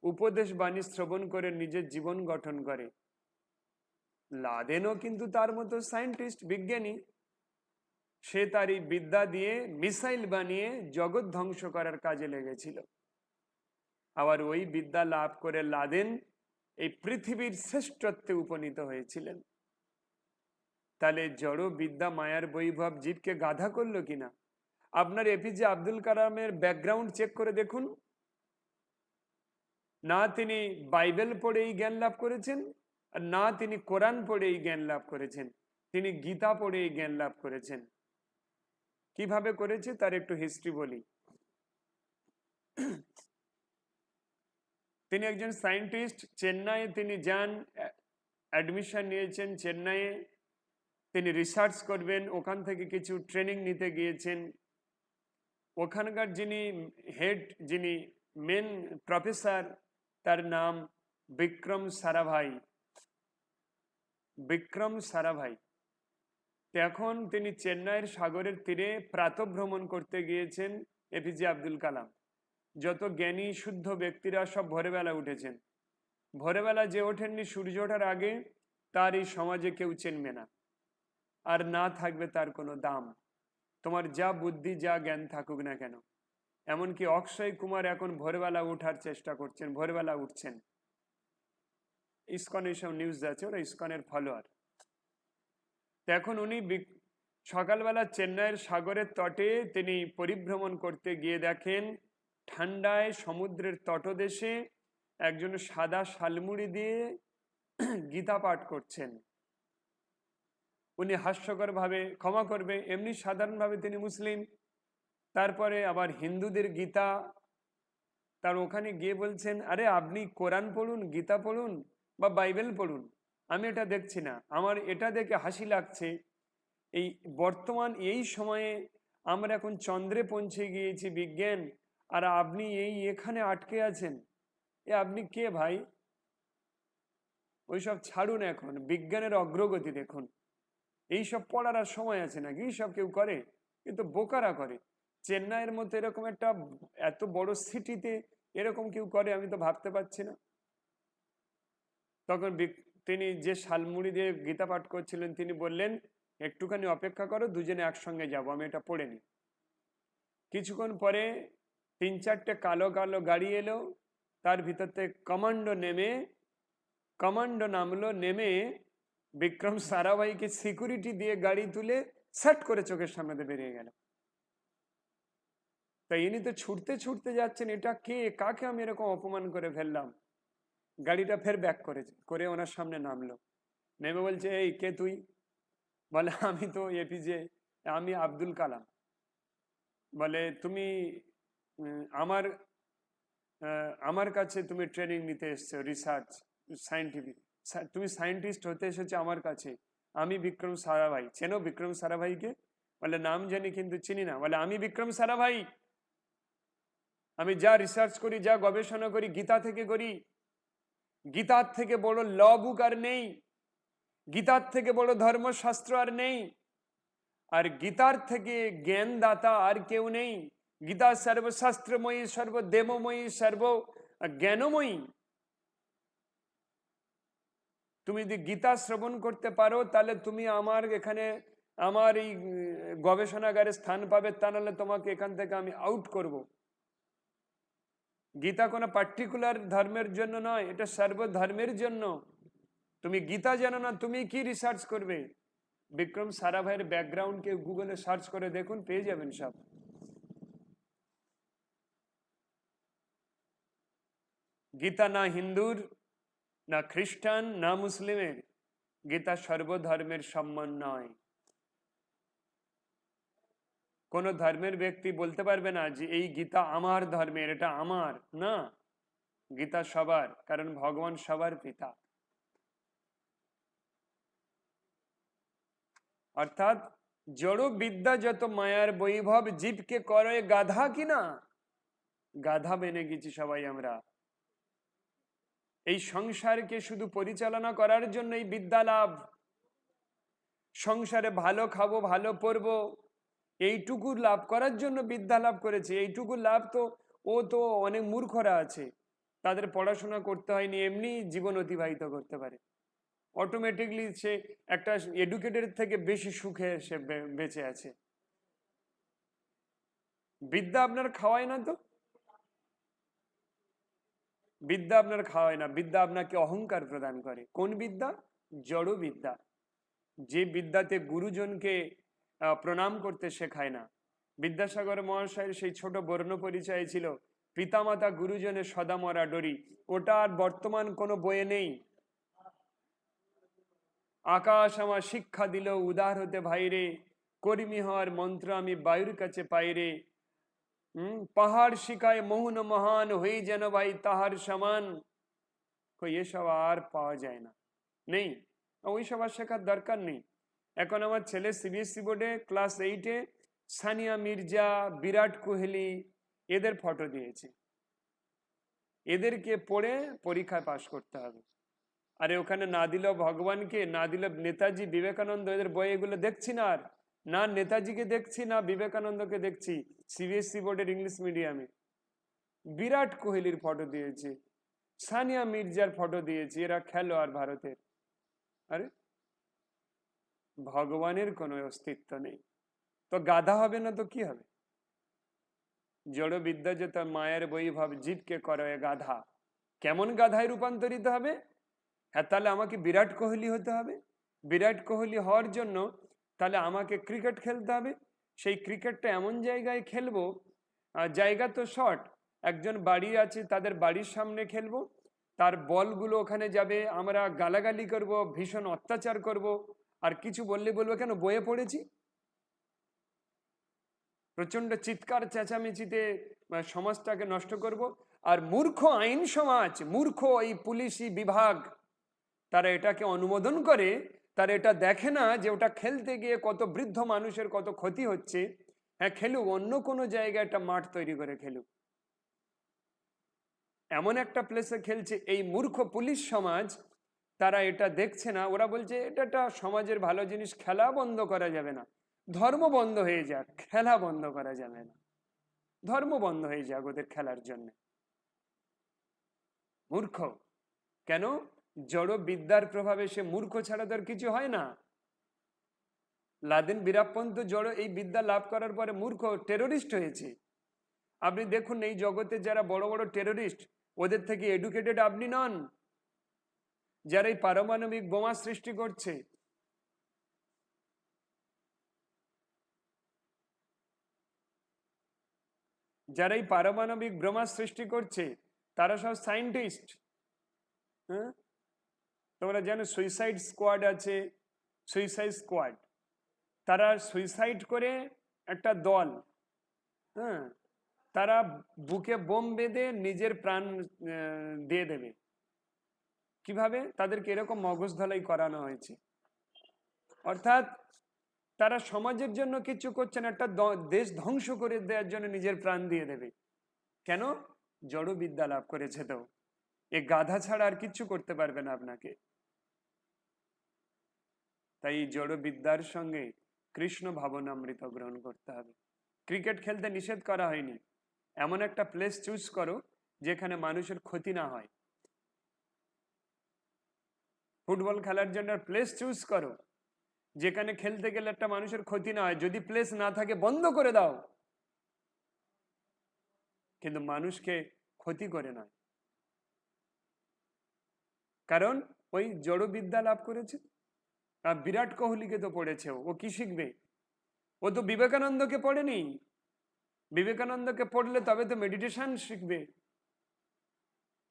উপদেশ বাণী শ্রবণ করে নিজের জীবন গঠন করে। লাদেনও কিন্তু তার মতো সায়েন্টিস্ট, বিজ্ঞানী। সে তার এই বিদ্যা দিয়ে মিসাইল বানিয়ে জগৎ ধ্বংস করার কাজে লেগেছিল। আবার ওই বিদ্যা লাভ করে লাদেন এই পৃথিবীর শ্রেষ্ঠত্বে উপনীত হয়েছিলেন। তাহলে জড় বিদ্যা মায়ার বৈভব জীবকে গাধা করলো কিনা? আপনার এপিজে আব্দুল কালামের ব্যাকগ্রাউন্ড চেক করে দেখুন না, তিনি বাইবেল পড়ে এই জ্ঞান লাভ করেছেন, আর না তিনি কোরআন পড়ে এই জ্ঞান লাভ করেছেন, তিনি গীতা পড়ে এই জ্ঞান লাভ করেছেন। কিভাবে করেছে তার একটু হিস্ট্রি বলি। তিনি একজন সায়েন্টিস্ট, চেন্নাইয়ে তিনি যান, অ্যাডমিশন নিয়েছেন চেন্নাইয়ে, তিনি রিসার্চ করবেন, ওখান থেকে কিছু ট্রেনিং নিতে গিয়েছেন। ওখানকার যিনি হেড, যিনি মেন প্রফেসর, তার নাম বিক্রম সারাভাই। বিক্রম সারাভাই এখন তিনি চেন্নাইয়ের সাগরের তীরে প্রাতঃভ্রমণ করতে গিয়েছেন। এপিজে আব্দুল কালাম, যত জ্ঞানী শুদ্ধ ব্যক্তিরা সব ভোরবেলা উঠেছেন। ভোরবেলা যে ওঠেননি সূর্য ওঠার আগে, তার এই সমাজে কেউ চিনবে না, আর না থাকবে তার কোনো দাম। তোমার যা বুদ্ধি যা জ্ঞান থাকুক না কেন। এমনকি অক্ষয় কুমার এখন ভোরবেলা উঠার চেষ্টা করছেন, ভোরবেলা উঠছেন। ইসকন এইসব নিউজ আছে, ওরা ইসকনের ফলোয়ার। এখন উনি সকালবেলা চেন্নাইয়ের সাগরের তটে তিনি পরিভ্রমণ করতে গিয়ে দেখেন ঠান্ডায় সমুদ্রের তটদেশে একজন সাদা শালমুড়ি দিয়ে গীতা পাঠ করছেন। উনি হাস্যকর ভাবে, ক্ষমা করবে, এমনি সাধারণভাবে তিনি মুসলিম, তারপরে আবার হিন্দুদের গীতা, তার ওখানে গিয়ে বলছেন, আরে আপনি কোরআন পড়ুন, গীতা পড়ুন বা বাইবেল পড়ুন, আমি এটা দেখছি না। আমার এটা দেখে হাসি লাগছে, এই বর্তমান এই সময়ে আমরা এখন চন্দ্রে পৌঁছে গিয়েছি বিজ্ঞান, আর আপনি এখানে আটকে আছেন। আপনি কে ভাই? ওইসব ছাড়ুন, এখন বিজ্ঞানের অগ্রগতি দেখুন। এইসব পড়ার আর সময় আছে নাকি? এইসব কেউ করে? কিন্তু বোকারা করে। চেন্নাইয়ের মতো এরকম একটা এত বড় সিটিতে এরকম কেউ করে? আমি তো ভাবতে পারছি না। তখন তিনি যে শালমুড়ি দিয়ে গীতা পাঠ করছিলেন, তিনি বললেন, একটুখানি অপেক্ষা করো, দুজনে একসঙ্গে যাব, আমি এটা পড়ে নি। কিছুক্ষণ পরে 3-4টে কালো কালো গাড়ি এলো, তার ভিতর থেকে কমান্ডো নামলো, নেমে বিক্রম সারাভাইকে সিকিউরিটি দিয়ে গাড়ি তুলে সেট করে চোখের সামনে দিয়ে বেরিয়ে গেল। তাই ইনি তো ছুটতে ছুটতে যাচ্ছেন, এটা কে, কাকে আমি এরকম অপমান করে ফেললাম। গাড়িটা ফের ব্যাক করে ওনার সামনে নামলো, নেমে বলছে, এই কে তুই? বলে, আমি তো এপিজে, আমি আব্দুল কালাম। বলে, তুমি আমার কাছে তুমি ট্রেনিং নিতে এসছো, রিসার্চ সাইন্টিফিক, তুমি সায়েন্টিস্ট হতে এসেছো আমার কাছে। আমি বিক্রম সারাভাই। চেনো বিক্রম সারাভাইকে? বলে, নাম জানি কিন্তু চিনি না। বলে, আমি বিক্রম সারাভাই, আমি যা রিসার্চ করি, যা গবেষণা করি, গীতা থেকে করি। গীতার থেকে বড় ল বুক আর নেই, গীতার থেকে বড় ধর্মশাস্ত্র আর নেই, আর গীতার থেকে জ্ঞানদাতা আর কেউ নেই। গীতা সর্বশাস্ত্রময়ী, সর্বদেবময়ী, সর্ব জ্ঞানময়ী। তুমি যদি গীতা শ্রবণ করতে পারো, তাহলে তুমি আমার এখানে, আমার এই গবেষণাগারে স্থান পাবে, তা নাহলে তোমাকে এখান থেকে আমি আউট করব। গীতা কোনো পার্টিকুলার ধর্মের জন্য নয়, এটা সর্বধর্মের জন্য। তুমি গীতা জানো না, তুমি কি রিসার্চ করবে? বিক্রম সারাভাইয়ের ব্যাকগ্রাউন্ড কে গুগলে সার্চ করে দেখুন, পেয়ে যাবেন সব। গীতা না হিন্দুর, না খ্রিস্টান, না মুসলিমের, গীতা সর্বধর্মের সম্মান নয়। কোন ধর্মের ব্যক্তি বলতে পারবে না যে এই গীতা আমার ধর্মের, এটা আমার না। গীতা সবার, কারণ ভগবান সবার পিতা। অর্থাৎ জড় বিদ্যা যত মায়ার বৈভব, জীবকে করে গাধা কিনা। গাধা বেনে গেছি সবাই আমরা। এই সংসারকে শুধু পরিচালনা করার জন্য এই বিদ্যা লাভ। সংসারে ভালো খাবো, ভালো পড়বো, এইটুকু লাভ করার জন্য বিদ্যা লাভ করেছে। এইটুকু লাভ তো, ও তো অনেক মূর্খরা আছে, তাদের পড়াশোনা করতে হয়নি, এমনি জীবন অতিবাহিত করতে পারে। অটোমেটিকলি সে একটা এডুকেটেড থেকে বেশি সুখে সে বেঁচে আছে। বিদ্যা আপনার খাওয়ায় না তো, বিদ্যা আপনার খাওয়ায় না, বিদ্যা আপনাকে অহংকার প্রদান করে। কোন বিদ্যা? জড় বিদ্যা। যে বিদ্যাতে গুরুজনকে প্রণাম করতে শেখায় না। বিদ্যাসাগর মহাশয়ের সেই ছোট বর্ণ পরিচয় ছিল, পিতামাতা গুরুজনের সদা মরা ডরি, ওটা আর বর্তমান কোনো বইয়ে নেই। আকাশ আমার শিক্ষা দিল উদার হতে ভাইরে, কর্মী হওয়ার মন্ত্র আমি বায়ুর কাছে পাইরে। পাহাড় শিখায় মোহন মহান হয়ে যেন ভাই তাহার সমান। এসব আর পাওয়া যায় না। নেই, ওইসব আর শেখার দরকার নেই। এখন আমার ছেলে সিবিএসসি বোর্ডে ক্লাস 8-এ সানিয়া মির্জা, বিরাট কোহলি এদের ফটো দিয়েছে, এদেরকে পড়ে পরীক্ষায় পাশ করতে হবে। আরে ওখানে না দিল ভগবানকে, না দিল নেতাজি, বিবেকানন্দ, এদের বই এগুলো দেখছি না, আর না নেতাজিকে দেখছি না বিবেকানন্দকে দেখছি। সিবিএসসি বোর্ডের ইংলিশ মিডিয়ামে বিরাট কোহলির ফটো দিয়েছে, সানিয়া মির্জার ফটো দিয়েছে, এরা খেলোয়াড় ভারতের। আরে ভগবানের কোনো অস্তিত্ব নেই, তো গাধা হবে না তো কি হবে? জড় বিদ্যা যে তার মায়ের বৈভব জীবকে করে গাধা, কেমন গাধায় রূপান্তরিত হবে? হ্যাঁ, তাহলে আমাকে বিরাট কোহলি হতে হবে। বিরাট কোহলি হওয়ার জন্য তাহলে আমাকে ক্রিকেট খেলতে হবে। সেই ক্রিকেটটা এমন জায়গায় খেলবো, জায়গা তো শর্ট, একজন বাড়ি আছে তাদের বাড়ির সামনে খেলবো, তার বলগুলো ওখানে যাবে, আমরা গালাগালি করব, ভীষণ অত্যাচার করব, আর কিছু বললে বলবো কেন বয়ে পড়েছি। প্রচন্ড চিৎকার চেঁচামেচিতে সমাজটাকে নষ্ট করব। আর মূর্খ আইন সমাজ, মূর্খ এই পুলিশি বিভাগ, তারা এটাকে অনুমোদন করে, তারা এটা দেখে না যে ওটা খেলতে গিয়ে কত বৃদ্ধ মানুষের কত ক্ষতি হচ্ছে। হ্যাঁ, খেলুক, অন্য কোনো জায়গায় একটা মাঠ তৈরি করে খেলুক, এমন একটা প্লেসে খেলছে। এই মূর্খ পুলিশ সমাজ তারা এটা দেখছে না, ওরা বলছে এটা একটা সমাজের ভালো জিনিস, খেলা বন্ধ করা যাবে না, ধর্ম বন্ধ হয়ে যাক, খেলা বন্ধ করা যাবে না, ধর্ম বন্ধ হয়ে যাক ওদের খেলার জন্য। মূর্খ কেন? জড় বিদ্যার প্রভাবে সে মূর্খ ছাড়া তার কিছু হয় না। লাদেন বীরাপ্পন্ত জড় এই বিদ্যা লাভ করার পরে মূর্খ টেরোরিস্ট হয়েছে। আপনি দেখুন এই জগতে যারা বড় বড় টেরোরিস্ট, ওদের থেকে এডুকেটেড আপনি নন। যারা এই পারমাণবিক বোমা সৃষ্টি করছে, যারা এই পারমাণবিক বোমা সৃষ্টি করছে, তারা সব সায়েন্টিস্ট। হ্যাঁ, তোমরা জানো সুইসাইড স্কোয়াড আছে, সুইসাইড স্কোয়াড, তারা সুইসাইড করে একটা দল, হ্যাঁ, তারা বুকে বোম বেঁধে নিজের প্রাণ দিয়ে দেবে। কিভাবে? তাদেরকে এরকম মগজ ধলাই করানো হয়েছে। অর্থাৎ তারা সমাজের জন্য কিছু করছে না, একটা দেশ ধ্বংস করে দেওয়ার জন্য নিজের প্রাণ দিয়ে দেবে। কেন? জড় বিদ্যা লাভ করেছে তো। এ গাধা ছাড়া আর কিচ্ছু করতে পারবে না আপনাকে। তাই জড় বিদ্যার সঙ্গে কৃষ্ণ ভাবনামৃত গ্রহণ করতে হবে। ক্রিকেট খেলতে নিষেধ করা হয়নি, এমন একটা প্লেস চুজ করো যেখানে মানুষের ক্ষতি না হয়। ফুটবল খেলার জন্য প্লেস চুজ করো যেখানে খেলতে গেলে একটা মানুষের ক্ষতি না হয়। যদি প্লেস না থাকে বন্ধ করে দাও, কিন্তু মানুষকে ক্ষতি করে নয়। কারণ ওই জড় বিদ্যা লাভ করেছে। আর বিরাট কোহলিকে তো পড়েছে, ও কি শিখবে? ও তো বিবেকানন্দকে পড়েনি। বিবেকানন্দকে পড়লে তবে তো মেডিটেশন শিখবে।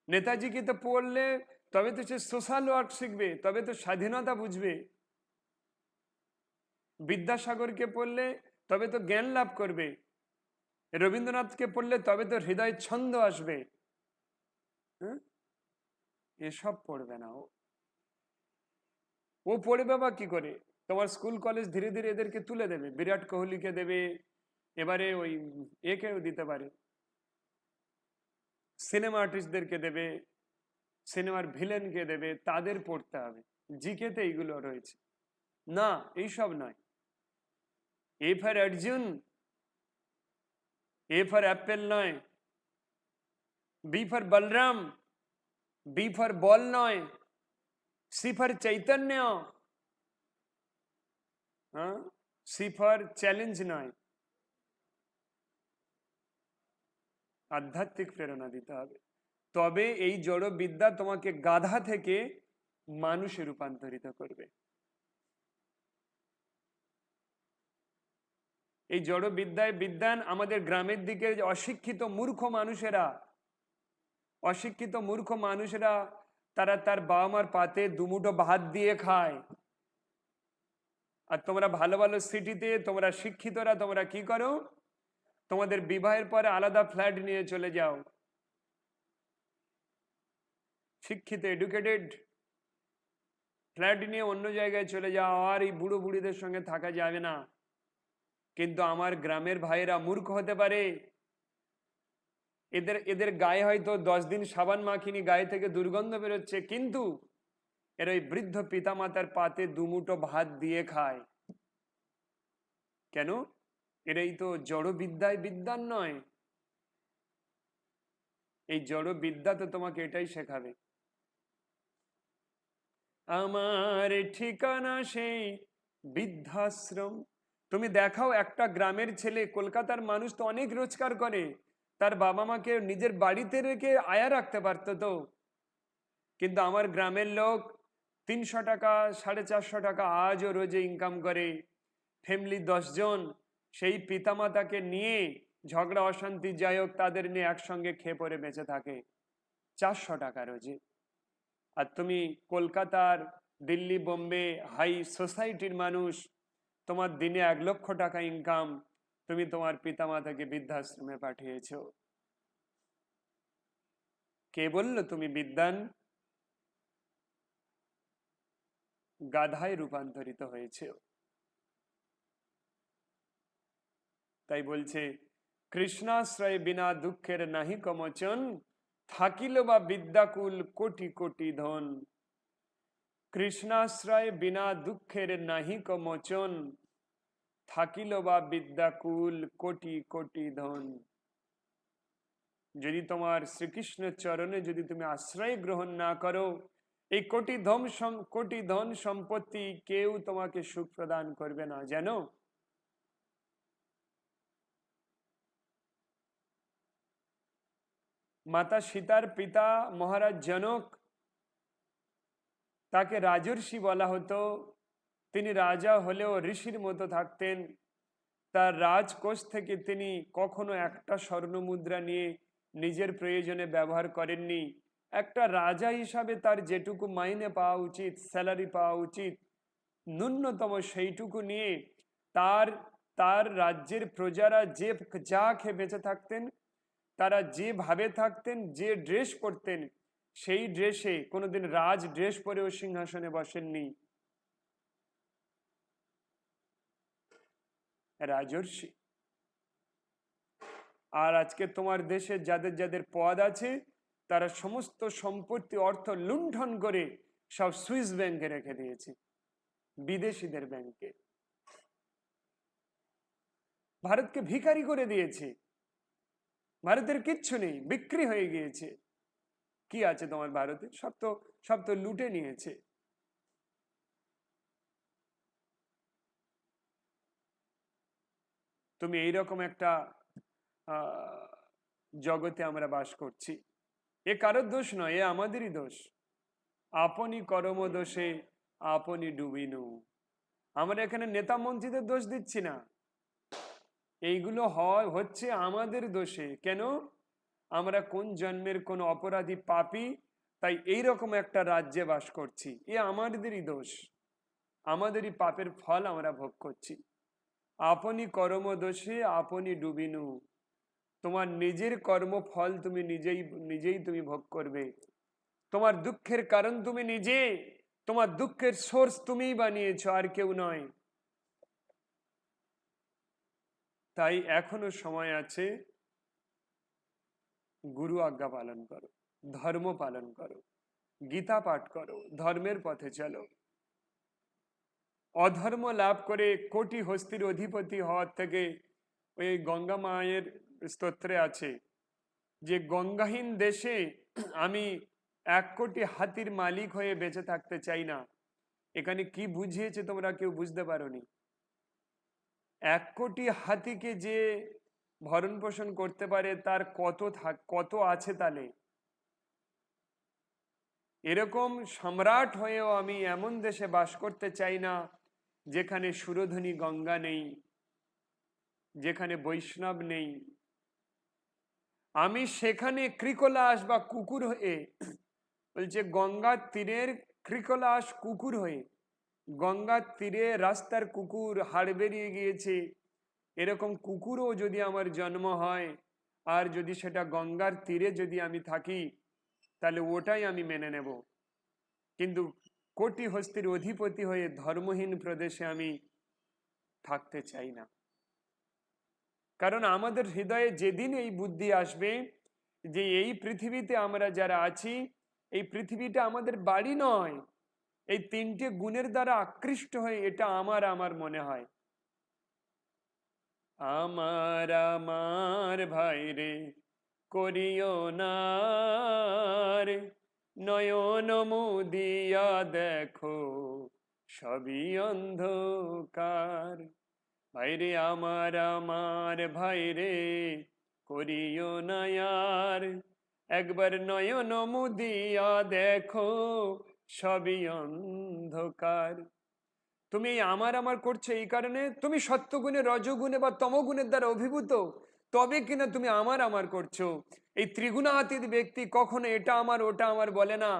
নেতাজিকে তো পড়লে তবে তো সে সোশ্যাল ওয়ার্ক শিখবে, তবে তো স্বাধীনতা বুঝবে। বিদ্যাসাগরকে পড়লে তবে তো জ্ঞান লাভ করবে। রবীন্দ্রনাথকে পড়লে তবে তো হৃদয় ছন্দ আসবে। হ্যাঁ, এসব পড়বে না ও। ও পড়বে বা কি করে? তোমার স্কুল কলেজ ধীরে ধীরে এদেরকে তুলে দেবে, বিরাট কোহলিকে দেবে, এবারে ওই একেও দিতে পারে, সিনেমা আর্টিস্টদেরকে দেবে, সিনেমার ভিলেনকে দেবে, তাদের পড়তে হবে। জিকেতে এইগুলো রয়েছে না, এইসব নয়। A for Arjun, A for apple নয়, B for Balram, B for ball নয়, সি ফর চৈতন্য, হ্যাঁ, সি ফর চ্যালেঞ্জ নয়। আধ্যাত্মিক প্রেরণা দিতে হবে, তবে এই জড় বিদ্যা তোমাকে গাধা থেকে মানুষে রূপান্তরিত করবে। এই জড় বিদ্যায় বিদ্যান আমাদের গ্রামের দিকে অশিক্ষিত মূর্খ মানুষেরা, অশিক্ষিত মূর্খ মানুষেরা তারা তার বাবা মার পাতে দুমুঠো ভাত দিয়ে খায়। আর তোমরা ভালো ভালো সিটিতে তোমরা শিক্ষিতরা তোমরা কি করো? তোমাদের বিবাহের পরে আলাদা ফ্ল্যাট নিয়ে চলে যাও। শিক্ষিত এডুকেটেড ফ্ল্যাট নিয়ে অন্য জায়গায় চলে যাও, আর এই বুড়ো বুড়িদের সঙ্গে থাকা যাবে না। কিন্তু আমার গ্রামের ভাইয়েরা মূর্খ হতে পারে, এদের এদের গায়ে হয়তো 10 দিন সাবান মাখিনি, গায়ে থেকে দুর্গন্ধ বেরোচ্ছে, কিন্তু এর ওই বৃদ্ধ পিতামাতার পাতে দুমুঠো ভাত দিয়ে খায়। কেন? এরাই তো জড় বিদ্যায় বিদ্যান নয়। এই জড় বিদ্যা তো তোমাকে এটাই শেখাবে। আমার ঠিকানা সেই বৃদ্ধাশ্রম। তুমি দেখাও একটা গ্রামের ছেলে, কলকাতার মানুষ তো অনেক রোজগার করে, তার বাবা মাকে নিজের বাড়িতে রেখে আয়া রাখতে পারতো তো। কিন্তু আমার গ্রামের লোক 300 টাকা 450 টাকা আজও রোজে ইনকাম করে। ফ্যামিলি 10 জন, সেই পিতামাতাকে নিয়ে ঝগড়া অশান্তি যাই হোক, তাদের নিয়ে একসঙ্গে খেয়ে পরে বেঁচে থাকে 400 টাকা রোজে। আর তুমি কলকাতার, দিল্লি, বোম্বে হাই সোসাইটির মানুষ, তোমার দিনে 1 লক্ষ টাকা ইনকাম, তুমি তোমার পিতামাতাকে বৃদ্ধাশ্রমে পাঠিয়েছ। কে বললো তুমি বিদ্বান? গাধায় রূপান্তরিত হয়েছে। তাই বলছে, কৃষ্ণাশ্রয় বিনা দুঃখের নাহি কমোচন, থাকিল বা বিদ্যাকুল কোটি কোটি ধন। কৃষ্ণাশ্রয় বিনা দুঃখের নাহি কমোচন, থাকিল বা বিদ্যাকুল কোটি কোটি ধন। যদি তোমার শ্রীকৃষ্ণের চরণে যদি তুমি আশ্রয় গ্রহণ না করো, এই কোটি ধন সম্পত্তি কেউ তোমাকে সুখ প্রদান করবে না, জানো? মাতা সীতার পিতা মহারাজ জনক, তাকে রাজর্ষি বলা হতো। তিনি রাজা হলেও ঋষির মতো থাকতেন। তার রাজকোষ থেকে তিনি কখনো একটা স্বর্ণ মুদ্রা নিয়ে নিজের প্রয়োজনে ব্যবহার করেননি। একটা রাজা হিসাবে তার যেটুকু মাইনে পাওয়া উচিত, স্যালারি পাওয়া উচিত, ন্যূনতম সেইটুকু নিয়ে তার তার রাজ্যের প্রজারা যে যা খেয়ে বেঁচে থাকতেন, তারা যেভাবে থাকতেন, যে ড্রেস পরতেন, সেই ড্রেসে, কোনোদিন রাজ ড্রেস পরেও সিংহাসনে বসেননি। রাজর্ষি। আর আজকে তোমার দেশে যাদের যাদের পদ আছে, তারা সমস্ত সম্পত্তি অর্থ লুণ্ঠন করে সব সুইস ব্যাংকে রেখে দিয়েছে, বিদেশিদের ব্যাংকে। ভারতকে ভিখারি করে দিয়েছে। ভারতের কিচ্ছু নেই, বিক্রি হয়ে গিয়েছে। কি আছে তোমার ভারতে? সব তো লুটে নিয়েছে। তুমি এইরকম একটা জগতে আমরা বাস করছি। এ কারোর দোষ নয়, এ আমাদেরই দোষ। আপনি কর্ম দোষে আপনি ডুবিনু। আমরা এখানে নেতা মন্ত্রীদের দোষ দিচ্ছি না, এইগুলো হচ্ছে আমাদের দোষে। কেন? আমরা কোন জন্মের কোন অপরাধী পাপী, তাই এইরকম একটা রাজ্যে বাস করছি। এ আমাদেরই দোষ, আমাদেরই পাপের ফল আমরা ভোগ করছি। আপনি কর্ম দোষে আপনি ডুবিনু। তোমার নিজের কর্মফল তুমি নিজেই তুমি ভোগ করবে। তোমার দুঃখের কারণ তুমি নিজে, তোমার দুঃখের সোর্স তুমিই বানিয়েছো, আর কেউ নয়। তাই এখনো সময় আছে, গুরু আজ্ঞা পালন করো, ধর্ম পালন করো, গীতা পাঠ করো, ধর্মের পথে চলো। অধর্ম লাভ করে কোটি হস্তির অধিপতি হওয়ার থেকে, ওই গঙ্গা মায়ের স্তোত্রে আছে যে গঙ্গাহীন দেশে আমি 1 কোটি হাতির মালিক হয়ে বেঁচে থাকতে চাই না। এখানে কি বুঝিয়েছে তোমরা কেউ বুঝতে পারোনি। 1 কোটি হাতিকে যে ভরণ পোষণ করতে পারে, তার কত আছে তাহলে। এরকম সম্রাট হয়েও আমি এমন দেশে বাস করতে চাই না যেখানে সুরধনী গঙ্গা নেই, যেখানে বৈষ্ণব নেই। আমি সেখানে ক্রিকলাস বা কুকুর হয়ে, বলছে গঙ্গার তীরের ক্রিকলাস কুকুর হয়ে, গঙ্গার তীরে রাস্তার কুকুর হাড় বেরিয়ে গিয়েছে, এরকম কুকুরও যদি আমার জন্ম হয়, আর যদি সেটা গঙ্গার তীরে যদি আমি থাকি, তাহলে ওটাই আমি মেনে নেব। কিন্তু কোটি হস্তির অধিপতি হয়ে ধর্মহীন প্রদেশে আমি থাকতে চাই না। কারণ আমাদের হৃদয়ে যেদিন এই বুদ্ধি আসবে যে এই পৃথিবীতে আমরা যারা আছি, এই পৃথিবীটা আমাদের বাড়ি নয়, এই তিনটে গুণের দ্বারা আকৃষ্ট হয়ে এটা আমার আমার মনে হয়। আমার আমার ভাইরে করিও না রে, নয়ন মুদিয়া দেখো সবই অন্ধকার। ভাইরে আমার আমার ভাইরে করিও না আর, একবার নয়ন মুদিয়া দেখো সবই অন্ধকার। তুমি এই আমার আমার করছো এই কারণে তুমি সত্যগুণে রজগুণে বা তমগুণের দ্বারা অভিভূত, তবে কিনা তুমি আমার আমার করছো। এই ত্রিগুণাতীত ব্যক্তি কখনো এটা আমার ওটা আমার বলে না।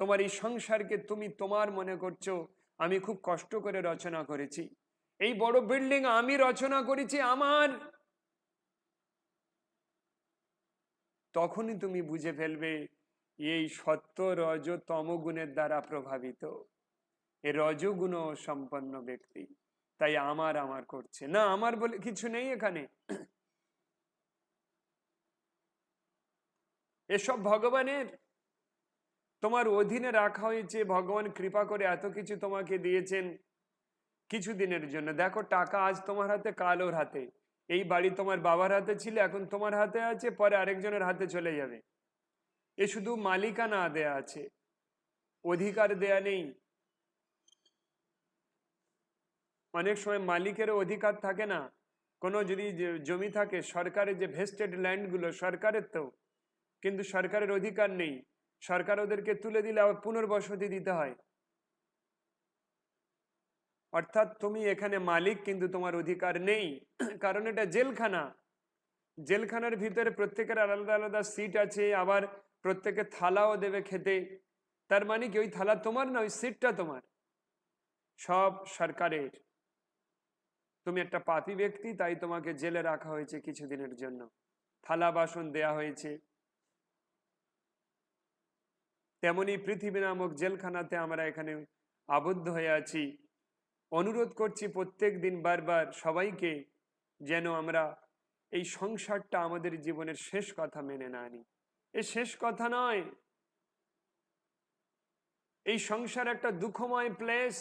তোমার এই সংসারকে তুমি তোমার মনে করছো। আমি খুব কষ্ট করে রচনা করেছি, এই বড় বিল্ডিং আমি রচনা করেছি আমার। তখনই তুমি বুঝে ফেলবে এই সত্য রজ তমগুণের দ্বারা প্রভাবিত, এ রজগুণ সম্পন্ন ব্যক্তি, তাই আমার আমার করছে না। আমার বলে কিছু নেই এখানে, এসব ভগবানের, তোমার অধীনে রাখা হয়েছে। ভগবান কৃপা করে এত কিছু তোমাকে দিয়েছেন কিছুদিনের জন্য। দেখো টাকা আজ তোমার হাতে, কাল ওর হাতে। এই বাড়ি তোমার বাবার হাতে ছিল, এখন তোমার হাতে আছে, পরে আরেকজনের হাতে চলে যাবে। এ শুধু মালিকানা দেয়া আছে, অধিকার দেয়া নেই। অনেক সময় মালিকের অধিকার থাকে না। কোনো যদি জমি থাকে সরকারের, যে ভেস্টেড ল্যান্ডগুলো সরকারের, তো কিন্তু সরকারের অধিকার নেই। সরকার ওদেরকে তুলে দিলে আবার পুনর্বসতি দিতে হয়। অর্থাৎ তুমি এখানে মালিক কিন্তু তোমার অধিকার নেই, কারণ এটা জেলখানা। জেলখানার ভিতরে প্রত্যেকের আলাদা আলাদা সিট আছে, আবার প্রত্যেকে থালাও দেবে খেতে। তার মানে কি ওই থালা তোমার না, ওই সিটটা তোমার, সব সরকারের। তুমি একটা পাপী ব্যক্তি, তাই তোমাকে জেলে রাখা হয়েছে কিছুদিনের জন্য, থালা বাসন দেয়া হয়েছে। তেমনি পৃথিবী নামক জেলখানাতে আমরা এখানে আবদ্ধ হয়ে আছি। অনুরোধ করছি প্রত্যেক দিন বারবার সবাইকে, যেন আমরা এই সংসারটা আমাদের জীবনের শেষ কথা মেনে না নিই। এ শেষ কথা নয়, এই সংসার একটা দুঃখময় প্লেস,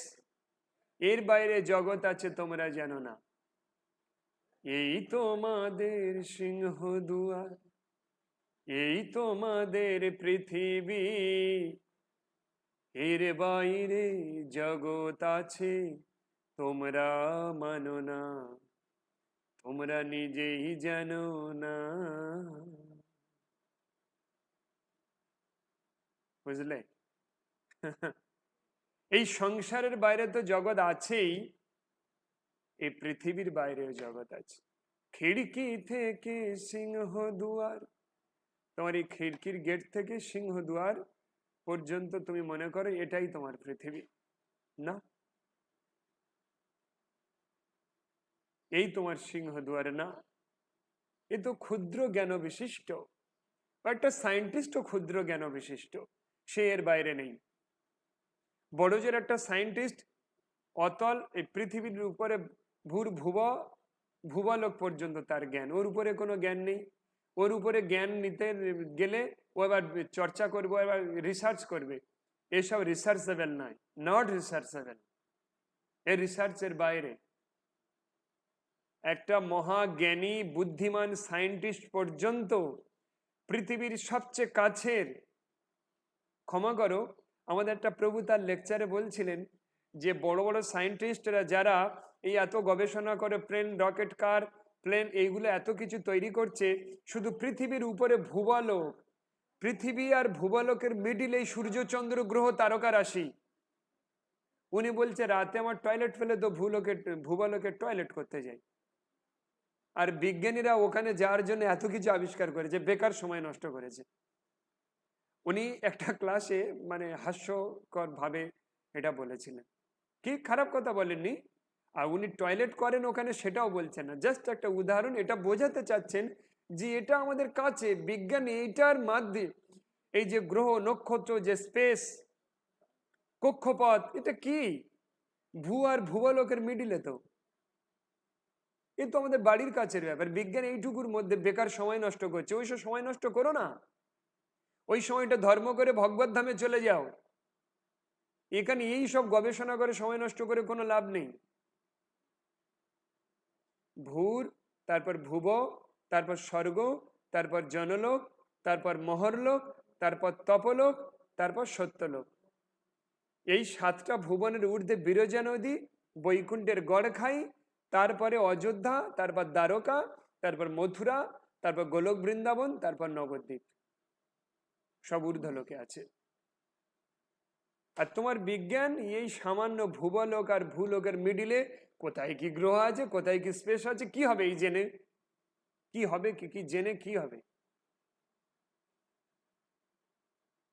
এর বাইরে জগৎ আছে তোমরা জানো না। এই তোমাদের সিংহ দুয়ার, এই তোমাদের পৃথিবী, এর বাইরে জগৎ আছে তোমরা মানো না, তোমরা নিজেই জানো না। বুঝলে? এই সংসারের বাইরে তো জগৎ আছেই, এই পৃথিবীর বাইরেও জগৎ আছে। খিড়কি থেকে সিংহ দুয়ার, তোমার এই খিড়কির গেট থেকে সিংহ দুয়ার পর্যন্ত তুমি মনে করো এটাই তোমার পৃথিবী। না, এই তোমার সিংহ দুয়ারে না। এ তো ক্ষুদ্র জ্ঞান বিশিষ্ট, বা একটা সায়েন্টিস্টও ক্ষুদ্র জ্ঞান বিশিষ্ট, সে এর বাইরে নেই। বড়জোর একটা সায়েন্টিস্ট অতল এই পৃথিবীর উপরে ভূবলোক পর্যন্ত তার জ্ঞান, ওর উপরে কোনো জ্ঞান নেই। ওর উপরে জ্ঞান নিতে গেলে ও এবার চর্চা করবে, এবার রিসার্চ করবে। এসব রিসার্চেবল নয়, নট রিসার্চেবল, এ রিসার্চের বাইরে। একটা মহাজ্ঞানী বুদ্ধিমান সায়েন্টিস্ট পর্যন্ত পৃথিবীর সবচেয়ে কাছের, ক্ষমা করো, আমাদের একটা প্রভু তার লেকচারে বলছিলেন যে বড় বড় সায়েন্টিস্টরা যারা এই এত গবেষণা করে, প্লেন, রকেট, কার, প্লেন, এইগুলো এত কিছু তৈরি করছে, শুধু পৃথিবীর উপরে ভূবলোক, পৃথিবী আর ভূবলোকের মিডিল এই সূর্য চন্দ্র গ্রহ তারকা রাশি। উনি বলছে রাতে আমার টয়লেট ফেলে তো ভূবলোকের টয়লেট করতে যাই। আর বিজ্ঞানীরা ওখানে যাওয়ার জন্য এত কিছু আবিষ্কার করেছে, বেকার সময় নষ্ট করেছে। উনি একটা ক্লাসে মানে হাস্যকর ভাবে এটা বলেছিলেন, কি খারাপ কথা বলেননি। আর উনি টয়লেট করেন ওখানে সেটাও বলছেন না, জাস্ট একটা উদাহরণ, এটা বোঝাতে চাচ্ছেন যে এটা আমাদের কাছে বিজ্ঞানী এইটার মাধ্যমে এই যে গ্রহ নক্ষত্র, যে স্পেস, কক্ষপথ, এটা কি? ভূ আর ভূবলোকের মিডিলে তো, এ তো আমাদের বাড়ির কাছের ব্যাপার। বিজ্ঞান এইটুকুর মধ্যে বেকার সময় নষ্ট করছে, ওইসব সময় নষ্ট করো না, ওই সময়টা ধর্ম করে ভগবত ধামে চলে যাও। এখানে এই সব গবেষণা করে সময় নষ্ট করে কোনো লাভ নেই। ভূর, তারপর ভুব, তারপর স্বর্গ, তারপর জনলোক, তারপর মহরলোক, তারপর তপলোক, তারপর সত্যলোক। এই 7টা ভুবনের ঊর্ধ্বে বিরজা নদী, বৈকুণ্ঠের গড়খাই, তারপরে অযোধ্যা, তারপর দ্বারকা, তারপর মথুরা, তারপর গোলক বৃন্দাবন, তারপর নবদ্বীপ, সব ঊর্ধ্বলোকে আছে। আর তোমার বিজ্ঞান এই সামান্য ভূবলোক আর ভূলোকের মিডিলে কোথায় কি গ্রহ আছে, কোথায় কি স্পেস আছে, কি হবে এই জেনে? কি হবে, কি জেনে কি হবে?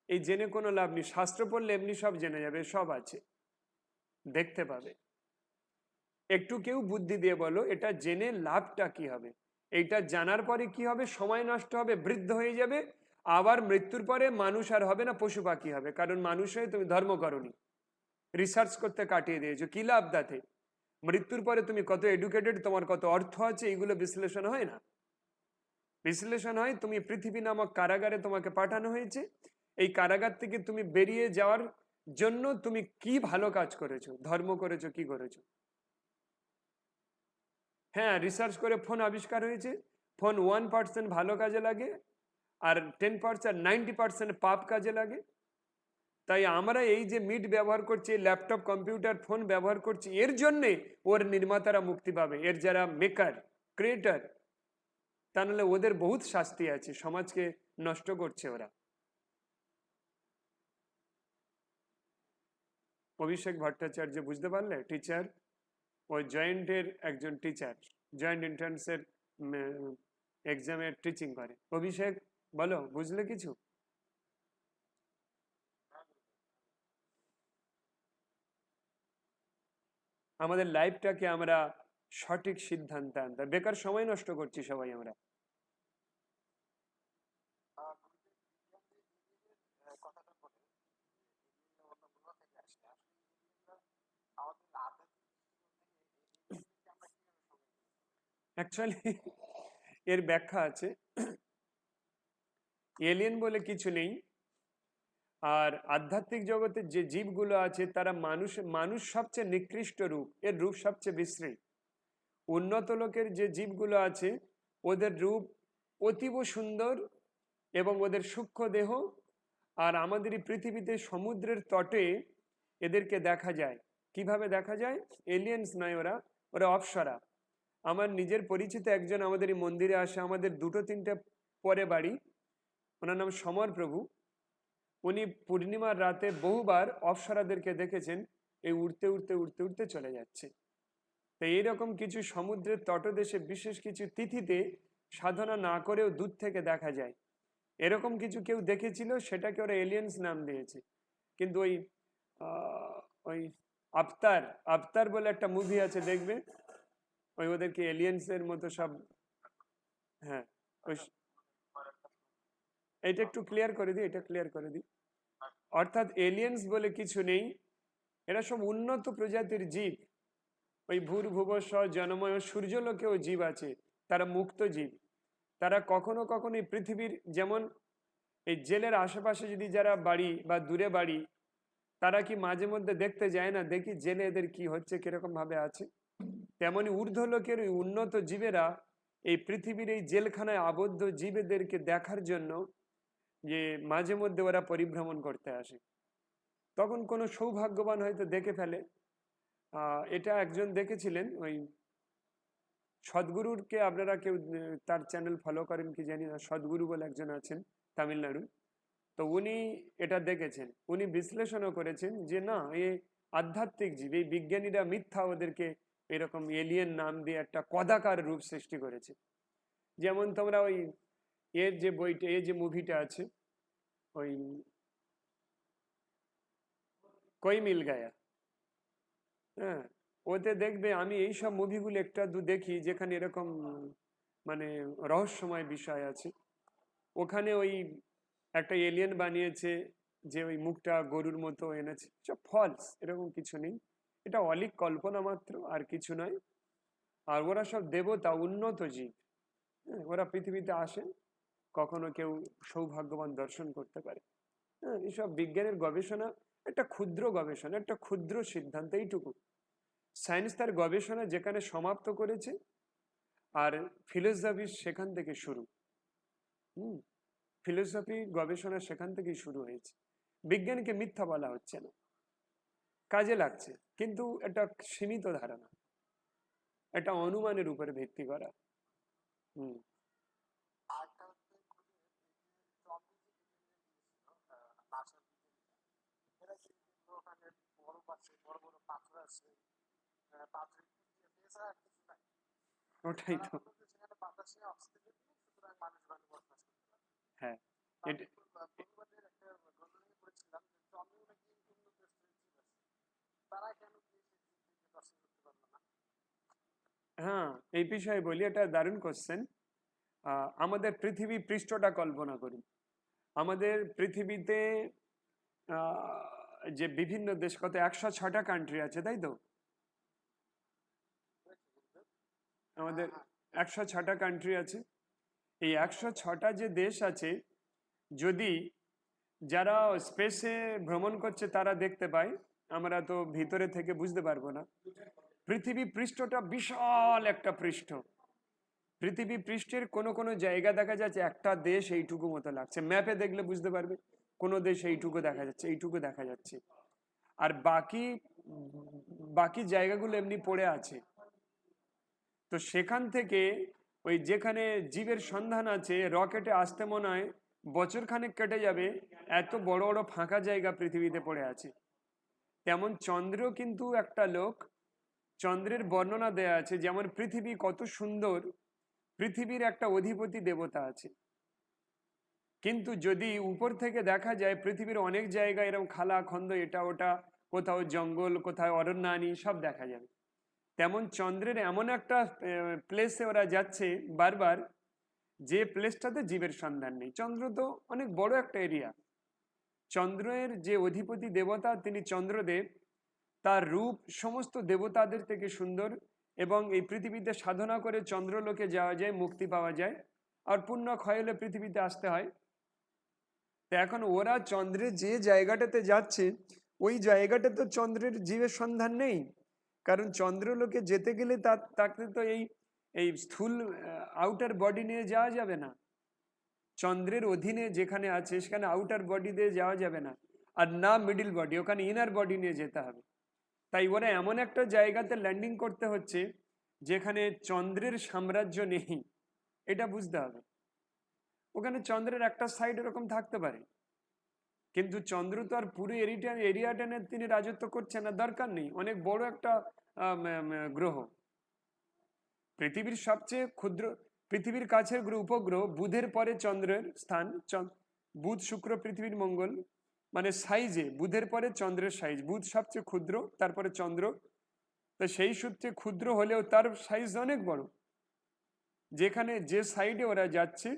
এই জেনে কোনো লাভ নেই। শাস্ত্র পড়লে এমনি সব জেনে যাবে, সব আছে, দেখতে পাবে। একটু কেউ বুদ্ধি দিয়ে বলো এটা জেনে লাভটা কি হবে? এইটা জানার পরে কি হবে? সময় নষ্ট হবে, বৃদ্ধ হয়ে যাবে, আবার মৃত্যুর পরে মানুষ আর হবে না, পশু পাখি হবে। কারণ মানুষ হয়ে তুমি ধর্ম করনি, রিসার্চ করতে কাটিয়ে দিয়েছো, কি লাভ তাতে? মৃত্যুর পরে তুমি কত এডুকেটেড, তোমার কত অর্থ আছে, এইগুলো বিশ্লেষণ হয় না। বিশ্লেষণ হয় তুমি পৃথিবী নামক কারাগারে তোমাকে পাঠানো হয়েছে, এই কারাগার থেকে তুমি বেরিয়ে যাওয়ার জন্য তুমি কি ভালো কাজ করেছো, ধর্ম করেছো, কি করেছো। হ্যাঁ, রিসার্চ করে ফোন আবিষ্কার হয়েছে, ফোন 1% ভালো কাজে লাগে, আর 10%, 90% পাপ কাজে লাগে। তাই আমরা এই যে মিট ব্যবহার করছি, ল্যাপটপ, কম্পিউটার, ফোন ব্যবহার করছি, এর জন্যে ওর নির্মাতারা মুক্তি পাবে, এর যারা মেকার, ক্রিয়েটার, তা নাহলে ওদের বহুত শাস্তি আছে, সমাজকে নষ্ট করছে ওরা। অভিষেক ভট্টাচার্য, বুঝতে পারলে? টিচার, ওই জয়েন্টের একজন টিচার, জয়েন্ট এন্ট্রান্সের এক্সামের টিচিং করে। অভিষেক, বলো, বুঝলে কিছু? আমাদের লাইফটাকে আমরা সঠিক সিদ্ধান্তে আনতে, বেকার সময় নষ্ট করছি সবাই আমরা। অ্যাকচুয়ালি এর ব্যাখ্যা আছে। এলিয়েন বলে কিছু নেই। আর আধ্যাত্মিক জগতের যে জীবগুলো আছে তারা মানুষ, মানুষ সবচেয়ে নিকৃষ্ট রূপ, এর রূপ সবচেয়ে বিশ্রী। উন্নত লোকের যে জীবগুলো আছে ওদের রূপ অতীব সুন্দর এবং ওদের সূক্ষ্ম দেহ। আর আমাদের এই পৃথিবীতে সমুদ্রের তটে এদেরকে দেখা যায়। কিভাবে দেখা যায়? এলিয়েন্স নয় ওরা, ওরা অপ্সরা। আমার নিজের পরিচিত একজন আমাদের এই মন্দিরে আসে, আমাদের 2-3টে পরে বাড়ি, ওনার নাম সমর প্রভু। উনি পূর্ণিমার রাতে বহুবার অপ্সরাদেরকে দেখেছেন, এই উড়তে উড়তে উড়তে উড়তে চলে যাচ্ছে। তো এইরকম কিছু সমুদ্রের তটদেশে বিশেষ কিছু তিথিতে সাধনা না করেও দূর থেকে দেখা যায়। এরকম কিছু কেউ দেখেছিল, সেটাকে ওরা এলিয়েন্স নাম দিয়েছে। কিন্তু ওই ওই আবতার, আবতার বলে একটা মুভি আছে, দেখবে, ওই ওদেরকে এলিয়েন্স এর মতো সব। হ্যাঁ, ওই, এটা একটু ক্লিয়ার করে দিই, এটা ক্লিয়ার করে দিই। অর্থাৎ এলিয়েন্স বলে কিছু নেই, এরা সব উন্নত প্রজাতির জীব। ওই ভূর্ভুবস্ব জনময় সূর্যলোকেও জীব আছে, তারা মুক্ত জীব। তারা কখনো কখনো এই পৃথিবীর, যেমন এই জেলের আশেপাশে যদি যারা বাড়ি বা দূরে বাড়ি, তারা কি মাঝে মধ্যে দেখতে যায় না, দেখি জেলে এদের কি হচ্ছে, কিরকম ভাবে আছে। তেমনি ঊর্ধ্বলোকের ওই উন্নত জীবেরা এই পৃথিবীর এই জেলখানায় আবদ্ধ জীবেদেরকে দেখার জন্য যে মাঝে মধ্যে ওরা পরিভ্রমণ করতে আসে। তখন কোনো সৌভাগ্যবান হয়তো দেখে ফেলে। এটা একজন দেখেছিলেন, ওই সদ্গুরুরকে আপনারা কেউ তার চ্যানেল ফলো করেন কি জানি না, সদ্গুরু বলে একজন আছেন তামিলনাড়ু। তো উনি এটা দেখেছেন, উনি বিশ্লেষণও করেছেন যে না, এ আধ্যাত্মিক জীব, এই বিজ্ঞানীরা মিথ্যা ওদেরকে এরকম এলিয়েন নাম দিয়ে একটা কদাকার রূপ সৃষ্টি করেছে। যেমন তোমরা ওই এর যে বইটা, এর যে মুভিটা আছে, ওই কই মিল গায়া, হ্যাঁ, ওতে দেখবে, আমি এই সব মুভিগুলো একটা দু দেখি যেখানে এরকম মানে রহস্যময় বিষয় আছে। ওখানে ওই একটা এলিয়েন বানিয়েছে, যে ওই মুখটা গরুর মতো এনেছে, সব ফলস, এরকম কিছু নেই। এটা অলিক কল্পনা মাত্র, আর কিছু নয়। আর ওরা সব দেবতা, উন্নত জীব। হ্যাঁ, ওরা পৃথিবীতে আসে, কখনো কেউ সৌভাগ্যবান দর্শন করতে পারে। হ্যাঁ, এইসব বিজ্ঞানের গবেষণা একটা ক্ষুদ্র গবেষণা, একটা ক্ষুদ্র সিদ্ধান্ত, এইটুকু। সায়েন্স তার গবেষণা যেখানে সমাপ্ত করেছে, আর ফিলোসফি সেখান থেকে শুরু। হুম, ফিলোসফি গবেষণা সেখান থেকেই শুরু হয়েছে। বিজ্ঞানকে মিথ্যা বলা হচ্ছে না, কাজে লাগছে, কিন্তু এটা সীমিত ধারণা, এটা অনুমানের উপরে ভিত্তি করা। হুম। ওটাই তো। হ্যাঁ, হ্যাঁ, এই বিষয়ে বলি, এটা দারুণ কোশ্চেন। আমাদের পৃথিবী পৃষ্ঠটা কল্পনা করি। আমাদের পৃথিবীতে যে বিভিন্ন দেশ, কত 106টা কান্ট্রি আছে, তাই তো? আমাদের 106টা কান্ট্রি আছে। এই 106টা যে দেশ আছে, যদি যারা স্পেসে ভ্রমণ করছে তারা দেখতে পায়, আমরা তো ভিতরে থেকে বুঝতে পারবো না। পৃথিবী পৃষ্ঠটা বিশাল একটা পৃষ্ঠ। পৃথিবী পৃষ্ঠের কোনো কোনো জায়গা দেখা যাচ্ছে একটা দেশ এইটুকু মতো লাগছে, ম্যাপে দেখলে বুঝতে পারবে কোনো দেশ এইটুকু দেখা যাচ্ছে, এইটুকু দেখা যাচ্ছে। আর বাকি বাকি জায়গাগুলো এমনি পড়ে আছে। তো সেখান থেকে ওই যেখানে জীবের সন্ধান আছে, রকেটে আসতে মনে হয় বছর খানেক কেটে যাবে, এত বড় বড় ফাঁকা জায়গা পৃথিবীতে পড়ে আছে। তেমন চন্দ্র কিন্তু একটা লোক, চন্দ্রের বর্ণনা দেয়া আছে, যেমন পৃথিবী কত সুন্দর, পৃথিবীর একটা অধিপতি দেবতা আছে। কিন্তু যদি উপর থেকে দেখা যায় পৃথিবীর অনেক জায়গায় এরকম খালা খন্দ, এটা ওটা, কোথাও জঙ্গল, কোথাও অরণ্যানী, সব দেখা যাবে। তেমন চন্দ্রের এমন একটা প্লেসে ওরা যাচ্ছে বারবার, যে প্লেসটাতে জীবের সন্ধান নেই। চন্দ্র তো অনেক বড় একটা এরিয়া। চন্দ্রের যে অধিপতি দেবতা, তিনি চন্দ্রদেব, তার রূপ সমস্ত দেবতাদের থেকে সুন্দর। এবং এই পৃথিবীতে সাধনা করে চন্দ্রলোকে যাওয়া যায়, মুক্তি পাওয়া যায়। আর পুণ্য ক্ষয় হলে পৃথিবীতে আসতে হয়। তো এখন ওরা চন্দ্রের যে জায়গাটাতে যাচ্ছে, ওই জায়গাটা তো চন্দ্রের জীবের সন্ধান নেই। কারণ চন্দ্রলোকে যেতে গেলে তাকে তো এই এই স্থূল আউটার বডি নিয়ে যাওয়া যাবে না। চন্দ্রের অধীনে যেখানে আছে সেখানে আউটার বডি দিয়ে যাওয়া যাবে না, আর না মিডিল বডি, ওখানে ইনার বডি নিয়ে যেতে হবে। তাই ওরা এমন একটা জায়গাতে ল্যান্ডিং করতে হচ্ছে যেখানে চন্দ্রের সাম্রাজ্য নেই, এটা বুঝতে হবে। ওখানে চন্দ্রের একটা সাইড এরকম থাকতে পারে, কিন্তু চন্দ্র তো আর পুরো এরিয়াটা নিয়ে তিনি রাজত্ব করছেন না, দরকার নেই। অনেক বড় একটা গ্রহ। পৃথিবীর সবচেয়ে ক্ষুদ্র, পৃথিবীর কাছের উপগ্রহ বুধের পরে চন্দ্রের স্থান। বুধ, শুক্র, পৃথিবীর, মঙ্গল, মানে সাইজে বুধের পরে চন্দ্রের সাইজ, বুধ সবচেয়ে ক্ষুদ্র, তারপরে চন্দ্র। তো সেই সূত্রে ক্ষুদ্র হলেও তার সাইজ অনেক বড়। যেখানে যে সাইডে ওরা যাচ্ছে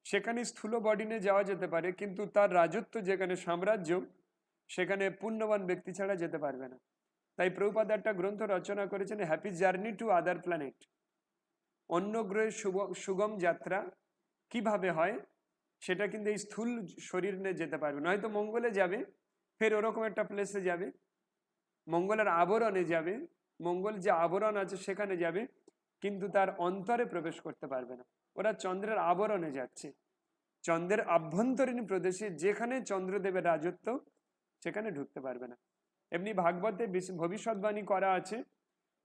সেখানে স্থূল বডি নিয়ে যাওয়া যেতে পারে, কিন্তু তার রাজত্ব, যেখানে সাম্রাজ্য, সেখানে পুণ্যবান ব্যক্তি ছাড়া যেতে পারবে না। তাই প্রভুপাদ একটা গ্রন্থ রচনা করেছেন, happy journey to other planet. অন্য গ্রহের সুগম যাত্রা কিভাবে হয়, সেটা কিন্তু এই স্থূল শরীর নিয়ে যেতে পারবে না। হয়তো মঙ্গলে যাবে, ফের ওরকম একটা প্লেসে যাবে, মঙ্গলের আবরণে যাবে, মঙ্গল যে আবরণ আছে সেখানে যাবে, কিন্তু তার অন্তরে প্রবেশ করতে পারবে না। ওরা চন্দ্রের আবরণে যাচ্ছে, চন্দ্রের আভ্যন্তরীণ প্রদেশে যেখানে চন্দ্রদেবের রাজত্ব, সেখানে ঢুকতে পারবে না। এমনি ভাগবতে ভবিষ্যৎবাণী করা আছে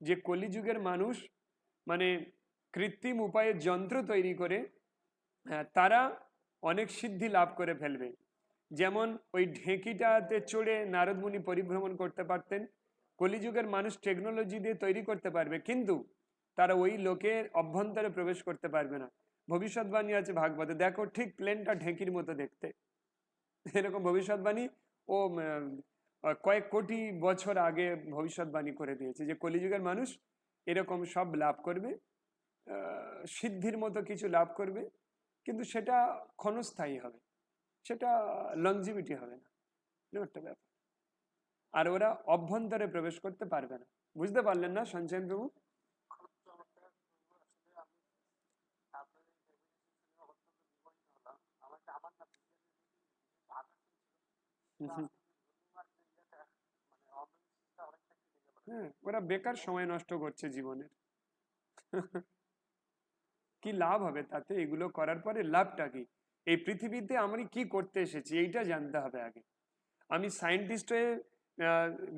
যে কলিযুগের মানুষ মানে কৃত্রিম উপায়ে যন্ত্র তৈরি করে তারা অনেক সিদ্ধি লাভ করে ফেলবে। যেমন ওই ঢেঁকিটাতে চড়ে নারদ মুনি পরিভ্রমণ করতে পারতেন। কলিযুগের মানুষ টেকনোলজি দিয়ে তৈরি করতে পারবে, কিন্তু তারা ওই লোকের অভ্যন্তরে প্রবেশ করতে পারবে না। ভবিষ্যৎবাণী আছে ভাগবতে, দেখো ঠিক প্লেনটা ঢেঁকির মতো দেখতে, এরকম ভবিষ্যৎবাণী ও কয়েক কোটি বছর আগে ভবিষ্যৎবাণী করে দিয়েছে যে কলিযুগের মানুষ এরকম সব লাভ করবে, সিদ্ধির মতো কিছু লাভ করবে, কিন্তু সেটা ক্ষণস্থায়ী হবে, সেটা লংজিভিটি হবে না। একটা ব্যাপার। আর ওরা অভ্যন্তরে প্রবেশ করতে পারবে না। বুঝতে পারলেন না সঞ্চয়ন প্রভু? হ্যাঁ, ওরা বেকার সময় নষ্ট করছে জীবনের। কি লাভ হবে তাতে? এগুলো করার পরে লাভটা কি? এই পৃথিবীতে আমি কি করতে এসেছি এইটা জানতে হবে আগে। আমি সায়েন্টিস্ট হয়ে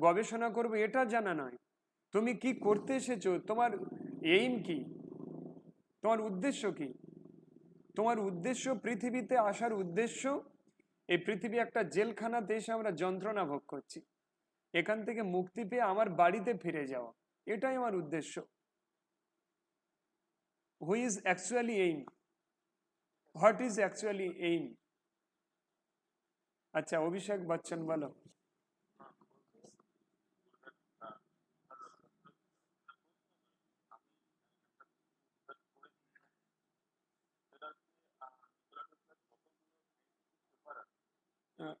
গবেষণা করব এটা জানা নয়। তুমি কি করতে এসেছো, তোমার এইম কি, তোমার উদ্দেশ্য কি? তোমার উদ্দেশ্য, পৃথিবীতে আসার উদ্দেশ্য, এই পৃথিবী একটা জেলখানাতে এসে আমরা যন্ত্রণা ভোগ করছি, এখান থেকে মুক্তি পেয়ে আমার বাড়িতে ফিরে যাওয়া, এটাই আমার উদ্দেশ্য। Who is actually aim? What is actually aim? আচ্ছা, অভিষেক বচ্চন বলো। আহ,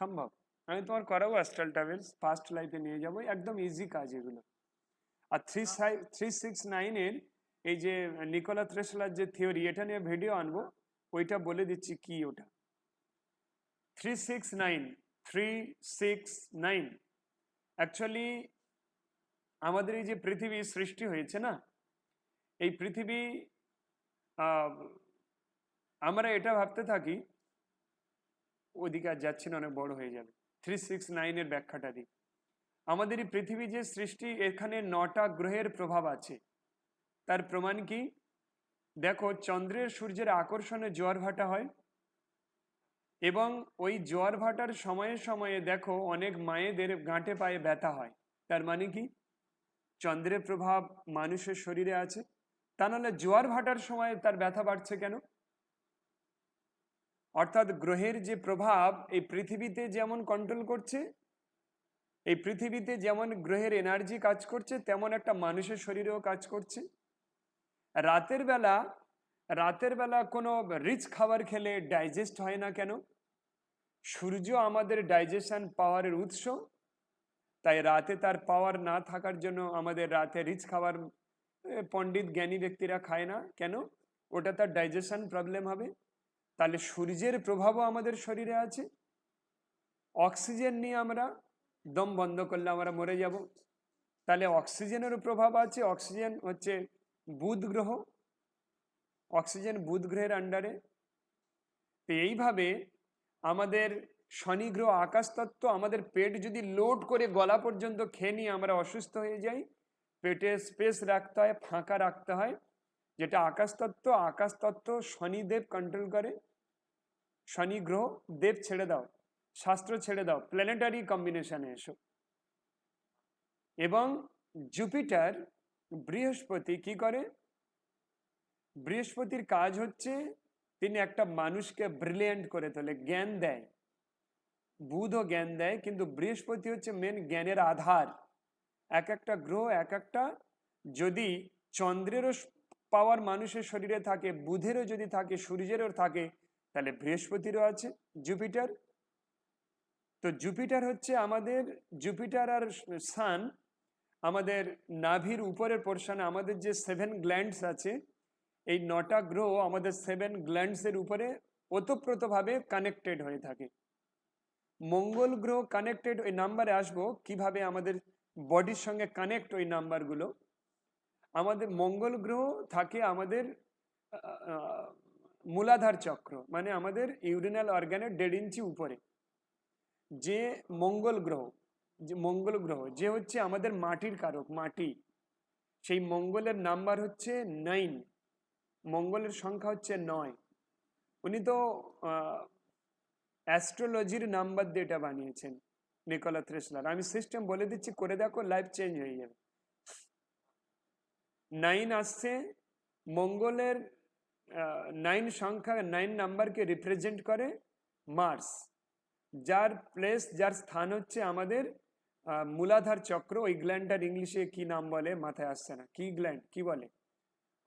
সম্ভব। আমি তোমার করাবো অ্যাস্ট্রাল ট্রাভেলস, ফার্স্ট লাইফে নিয়ে যাবো, একদম ইজি কাজ এগুলো। আর 369-এর এই যে নিকোলা টেসলার যে থিওরি, এটা নিয়ে ভিডিও আনবো, ওইটা বলে দিচ্ছি কি ওটা। 369 অ্যাকচুয়ালি আমাদের এই যে পৃথিবী সৃষ্টি হয়েছে না, এই পৃথিবী, আহ, আমরা এটা ভাবতে থাকি, ওদিকে আর যাচ্ছি না, অনেক বড় হয়ে যাবে। 369-এর ব্যাখ্যাটা দিই। আমাদের এই পৃথিবী যে সৃষ্টি, এখানে 9টা গ্রহের প্রভাব আছে। তার প্রমাণ কি? দেখো, চন্দ্রের সূর্যের আকর্ষণে জোয়ার ভাটা হয়, এবং ওই জোয়ার ভাটার সময়ে সময়ে দেখো অনেক মায়েদের গাঁটে পায়ে ব্যথা হয়। তার মানে কি? চন্দ্রের প্রভাব মানুষের শরীরে আছে। তা নাহলে জোয়ার ভাটার সময় তার ব্যথা বাড়ছে কেন? অর্থাৎ গ্রহের যে প্রভাব এই পৃথিবীতে যেমন কন্ট্রোল করছে, এই পৃথিবীতে যেমন গ্রহের এনার্জি কাজ করছে, তেমন একটা মানুষের শরীরেও কাজ করছে। রাতের বেলা, রাতের বেলা কোনো রিচ খাবার খেলে ডাইজেস্ট হয় না কেন? সূর্য আমাদের ডাইজেশন পাওয়ারের উৎস, তাই রাতে তার পাওয়ার না থাকার জন্য আমাদের রাতে রিচ খাবার পণ্ডিত জ্ঞানী ব্যক্তিরা খায় না কেন? ওটা তার ডাইজেশন প্রবলেম হবে। তাহলে সূর্যের প্রভাবও আমাদের শরীরে আছে। অক্সিজেন নিয়ে আমরা দম বন্ধ করলে আমরা মরে যাব, তাহলে অক্সিজেনেরও প্রভাব আছে। অক্সিজেন হচ্ছে বুধ গ্রহ, অক্সিজেন বুধ গ্রহের আন্ডারে। তো এইভাবে আমাদের শনি গ্রহ আকাশতত্ত্ব, আমাদের পেট যদি লোড করে গলা পর্যন্ত খেয়ে নিয়ে আমরা অসুস্থ হয়ে যাই, পেটে স্পেস রাখতে হয়, ফাঁকা রাখতে হয়, যেটা আকাশতত্ত্ব। আকাশতত্ত্ব শনিদেব কন্ট্রোল করে। শনি গ্রহ, দেব ছেড়ে দাও, শাস্ত্র ছেড়ে দাও, প্ল্যানেটারি কম্বিনেশনে এসো। এবং জুপিটার, বৃহস্পতি কি করে? বৃহস্পতির কাজ হচ্ছে তিনি একটা মানুষকে ব্রিলিয়েন্ট করে তোলে, জ্ঞান দেয়। বুধও জ্ঞান দেয়, কিন্তু বৃহস্পতি হচ্ছে মেন জ্ঞানের আধার। এক একটা গ্রহ এক একটা, যদি চন্দ্রেরও পাওয়ার মানুষের শরীরে থাকে, বুধেরও যদি থাকে, সূর্যেরও থাকে, তাহলে বৃহস্পতিরও আছে, জুপিটার। তো জুপিটার হচ্ছে আমাদের, জুপিটার আর সান আমাদের নাভির উপরের পোর্শনে, আমাদের যে 7 গ্ল্যান্ডস আছে, এই 9টা গ্রহ আমাদের 7 গ্ল্যান্ডসের উপরে ওতপ্রোতভাবে কানেক্টেড হয়ে থাকে। মঙ্গল গ্রহ কানেক্টেড, ওই নাম্বারে আসবো কিভাবে আমাদের বডির সঙ্গে কানেক্ট ওই নাম্বারগুলো। আমাদের মঙ্গল গ্রহ থাকে আমাদের মূলাধার চক্র, মানে আমাদের ইউরিনাল অর্গানের 1.5 ইঞ্চি উপরে। যে মঙ্গল গ্রহ যে হচ্ছে আমাদের মাটির কারক, মাটি, সেই মঙ্গলের নাম্বার হচ্ছে 9, মঙ্গলের সংখ্যা হচ্ছে 9। উনি তো অ্যাস্ট্রোলজির নাম্বার দিয়ে এটা বানিয়েছেন নিকোলা টেসলার। আমি সিস্টেম বলে দিচ্ছি, করে দেখো, লাইফ চেঞ্জ হয়ে যাবে। 9 আসছে মঙ্গলের, 9 সংখ্যা, 9 নাম্বারকে রিপ্রেজেন্ট করে মার্স, যার প্লেস, যার স্থান হচ্ছে আমাদের মূলাধার চক্র। ওই গ্ল্যান্ডটার ইংলিশে কি নাম বলে মাথায় আসছে না, কি গ্ল্যান্ড কি বলে,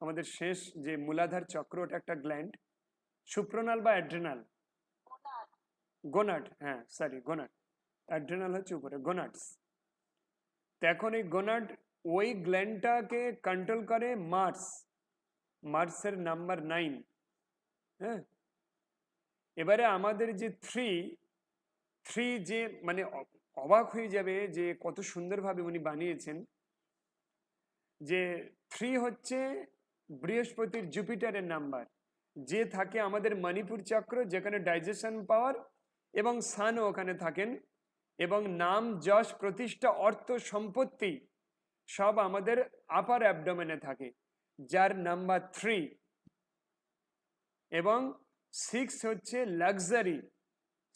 আমাদের শেষ যে মূলাধার চক্র, ওটা একটা গ্ল্যান্ড, সুপ্রনাল বা অ্যাড্রেনাল, গোনাড, হ্যাঁ সরি গোনাড, অ্যাড্রেনাল হচ্ছে উপরে, গোনাডস। তো এখন এই গোনাড, ওই গ্ল্যান্ডটাকে কন্ট্রোল করে মার্স, মার্সের নাম্বার 9। হ্যাঁ, এবারে আমাদের যে থ্রি, যে মানে অবাক হয়ে যাবে যে কত সুন্দরভাবে উনি বানিয়েছেন, যে 3 হচ্ছে বৃহস্পতির, জুপিটারের নাম্বার, যে থাকে আমাদের মণিপুর চক্র, যেখানে ডাইজেশন পাওয়ার, এবং সানও ওখানে থাকেন, এবং নাম, যশ, প্রতিষ্ঠা, অর্থ, সম্পত্তি সব আমাদের আপার অ্যাবডোমেনে থাকে, যার নাম্বার 3। এবং 6 হচ্ছে লাক্সারি,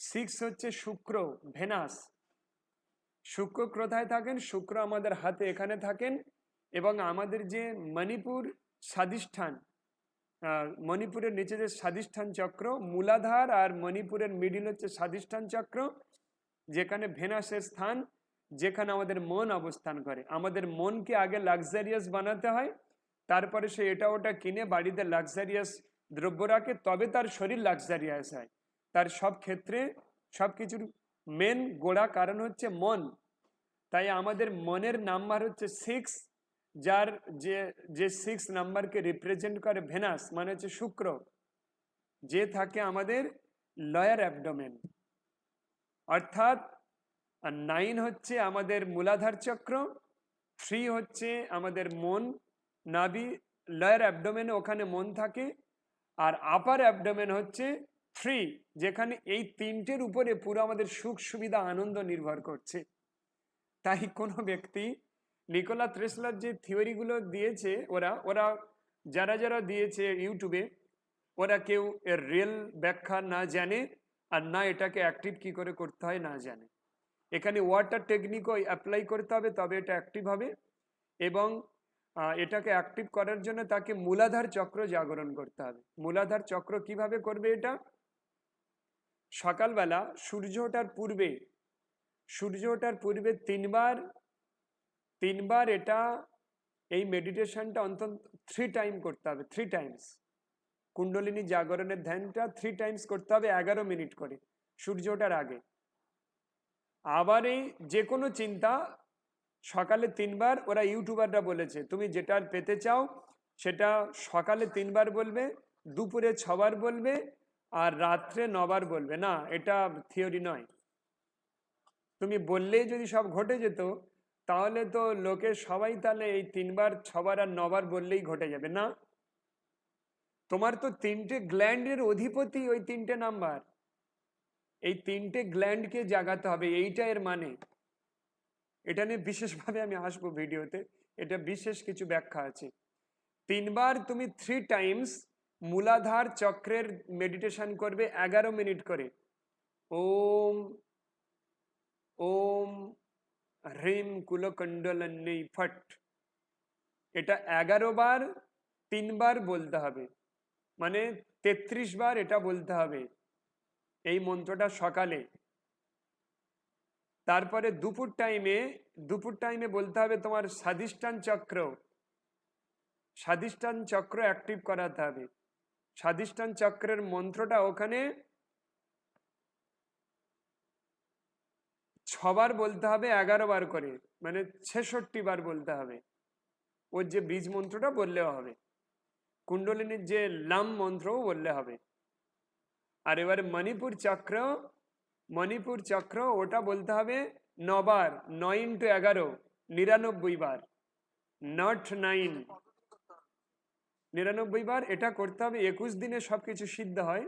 6 হচ্ছে শুক্র, ভেনাস। শুক্র কোথায় থাকেন? শুক্র আমাদের হাতে এখানে থাকেন, এবং আমাদের যে মণিপুর স্বাধিষ্ঠান, মণিপুরের নিচে যে স্বাধিষ্ঠান চক্র, মূলাধার আর মণিপুরের মিডিল হচ্ছে স্বাধিষ্ঠান চক্র, যেখানে ভেনাসের স্থান, যেখানে আমাদের মন অবস্থান করে। আমাদের মনকে আগে লাক্সারিয়াস বানাতে হয়, তারপরে সে এটা ওটা কিনে বাড়িতে লাক্সারিয়াস দ্রব্য রাখে, তবে তার শরীর লাক্সারিয়াস হয়। তার সব ক্ষেত্রে সব কিছুর মেন গোড়া কারণ হচ্ছে মন। তাই আমাদের মনের নাম্বার হচ্ছে 6, যার যে 6 নাম্বারকে রিপ্রেজেন্ট করে ভেনাস, মানে হচ্ছে শুক্র, যে থাকে আমাদের লয়ার অ্যাবডোমেন। অর্থাৎ 9 হচ্ছে আমাদের মূলাধার চক্র, 3 হচ্ছে আমাদের মন, নাভি, লয়ার অ্যাবডোমেনে ওখানে মন থাকে, আর আপার অ্যাবডোমেন হচ্ছে 3, যেখানে এই তিনটের উপরে পুরো আমাদের সুখ সুবিধা আনন্দ নির্ভর করছে। তাই কোনো ব্যক্তি নিকোলা টেসলার যে থিওরিগুলো দিয়েছে, ওরা ওরা যারা যারা দিয়েছে ইউটিউবে, ওরা কেউ এর রিয়েল ব্যাখ্যা না জানে, আর না এটাকে অ্যাক্টিভ কি করে করতে হয় না জানে। এখানে ওয়াটার টেকনিকও অ্যাপ্লাই করতে হবে, তবে এটা অ্যাক্টিভ হবে। এবং এটাকে অ্যাক্টিভ করার জন্য তাকে মূলাধার চক্র জাগরণ করতে হবে। মূলাধার চক্র কিভাবে করবে? এটা সকালবেলা সূর্য ওঠার পূর্বে, তিনবার এটা, এই মেডিটেশনটা অন্তত 3 টাইম করতে হবে, 3 টাইমস। কুণ্ডলিনী জাগরণের ধ্যানটা 3 টাইমস করতে হবে, 11 মিনিট করে, সূর্য ওঠার আগে। আবার এই যে কোনো চিন্তা সকালে 3বার, ওরা ইউটিউবাররা বলেছে তুমি যেটা পেতে চাও সেটা সকালে 3বার বলবে, দুপুরে 6বার বলবে, আর রাত্রে 9বার বলবে। না, এটা থিওরি নয়। তুমি বললেই যদি সব ঘটে যেত, তাহলে তো লোকে সবাই তাহলে এই 3বার, 6বার আর 9বার বললেই ঘটে যাবে না। তোমার তো 3টে গ্ল্যান্ডের অধিপতি ওই 3টে নাম্বার, এই 3টে গ্ল্যান্ডকে জাগাতে হবে, এইটা এর মানে। এটা নিয়ে বিশেষভাবে আমি আসবো ভিডিওতে, এটা বিশেষ কিছু ব্যাখ্যা আছে। 3বার তুমি 3 টাইমস মূলাধার চক্রের মেডিটেশন করবে 11 মিনিট করে। ওম ওম হ্রিম কুলকুণ্ডলিনী ফট, এটা 11 বার 3বার বলতে হবে, মানে 33 বার এটা বলতে হবে এই মন্ত্রটা সকালে। তারপরে দুপুর টাইমে বলতে হবে তোমার স্বাধিষ্ঠান চক্র অ্যাক্টিভ করাতে হবে। স্বাধিষ্ঠান চক্রের মন্ত্রটা ওখানে 6বার বলতে হবে, 11 বার করে, মানে 66 বার বলতে হবে। ওর যে বীজ মন্ত্রটা বললেও হবে, কুণ্ডলিনীর যে লাম মন্ত্রও বললে হবে। আর এবারে মণিপুর চক্র ওটা বলতে হবে 9 বার, 9 × 11, 99 বার, নট 9, 99 বার এটা করতে হবে। 21 দিনে সবকিছু সিদ্ধ হয়,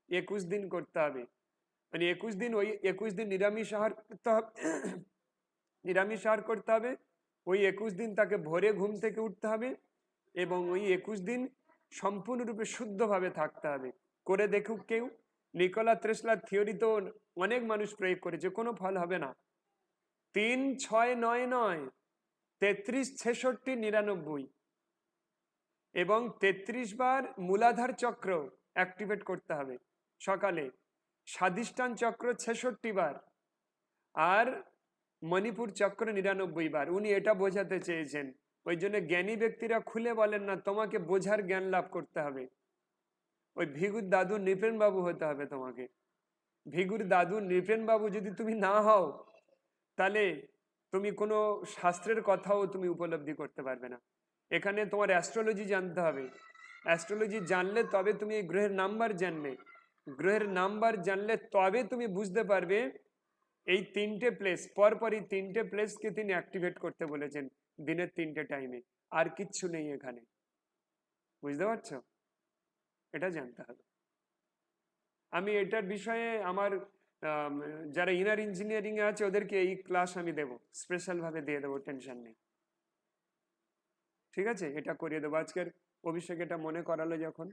21 দিন করতে হবে। মানে 21 দিন, ওই 21 দিন নিরামিষ আহার করতে হবে, নিরামিষ আহার করতে হবে। ওই 21 দিন তাকে ভোরে ঘুম থেকে উঠতে হবে এবং ওই 21 দিন সম্পূর্ণরূপে শুদ্ধভাবে থাকতে হবে। করে দেখুক কেউ, নিকোলা টেসলার থিওরি তো অনেক মানুষ প্রয়োগ করেছে, কোনো ফল হবে না। 3, 6, 9 নয়, 33, 66, 99 এবং 33 বার মূলাধার চক্র অ্যাক্টিভেট করতে হবে সকালে, স্বাধিষ্ঠান চক্র 66 বার, আর মণিপুর চক্র 99 বার। উনি এটা বোঝাতে চেয়েছেন, ওই জন্য জ্ঞানী ব্যক্তিরা খুলে বলেন না, তোমাকে বোঝার জ্ঞান লাভ করতে হবে। ওই ভিগুর দাদু নৃপেন বাবু হতে হবে তোমাকে। ভিগুর দাদু নৃপেন বাবু যদি তুমি না হও, তাহলে তুমি কোনো শাস্ত্রের কথাও তুমি উপলব্ধি করতে পারবে না। এখানে তোমার অ্যাস্ট্রোলজি জানতে হবে। অ্যাস্ট্রোলজি জানলে তবে তুমি এই গ্রহের নাম্বার জানবে। গ্রহের নাম্বার জানলে তবে তুমি বুঝতে পারবে এই 3টে প্লেস, পরপরই 3টে প্লেসকে তিনি অ্যাক্টিভেট করতে বলেছেন দিনের 3টে টাইমে। আর কিচ্ছু নেই এখানে, বুঝতে পারছো? এটা জানতে হবে। আমি এটার বিষয়ে আমার যারা ইনার ইঞ্জিনিয়ারিং এ আছে ওদেরকে এই ক্লাস আমি দেবো, স্পেশাল ভাবে দিয়ে দেবো, টেনশন নেই। ঠিক আছে, এটা করিয়ে দেবো। আজকের অভিষেক এটা মনে করালো যখন।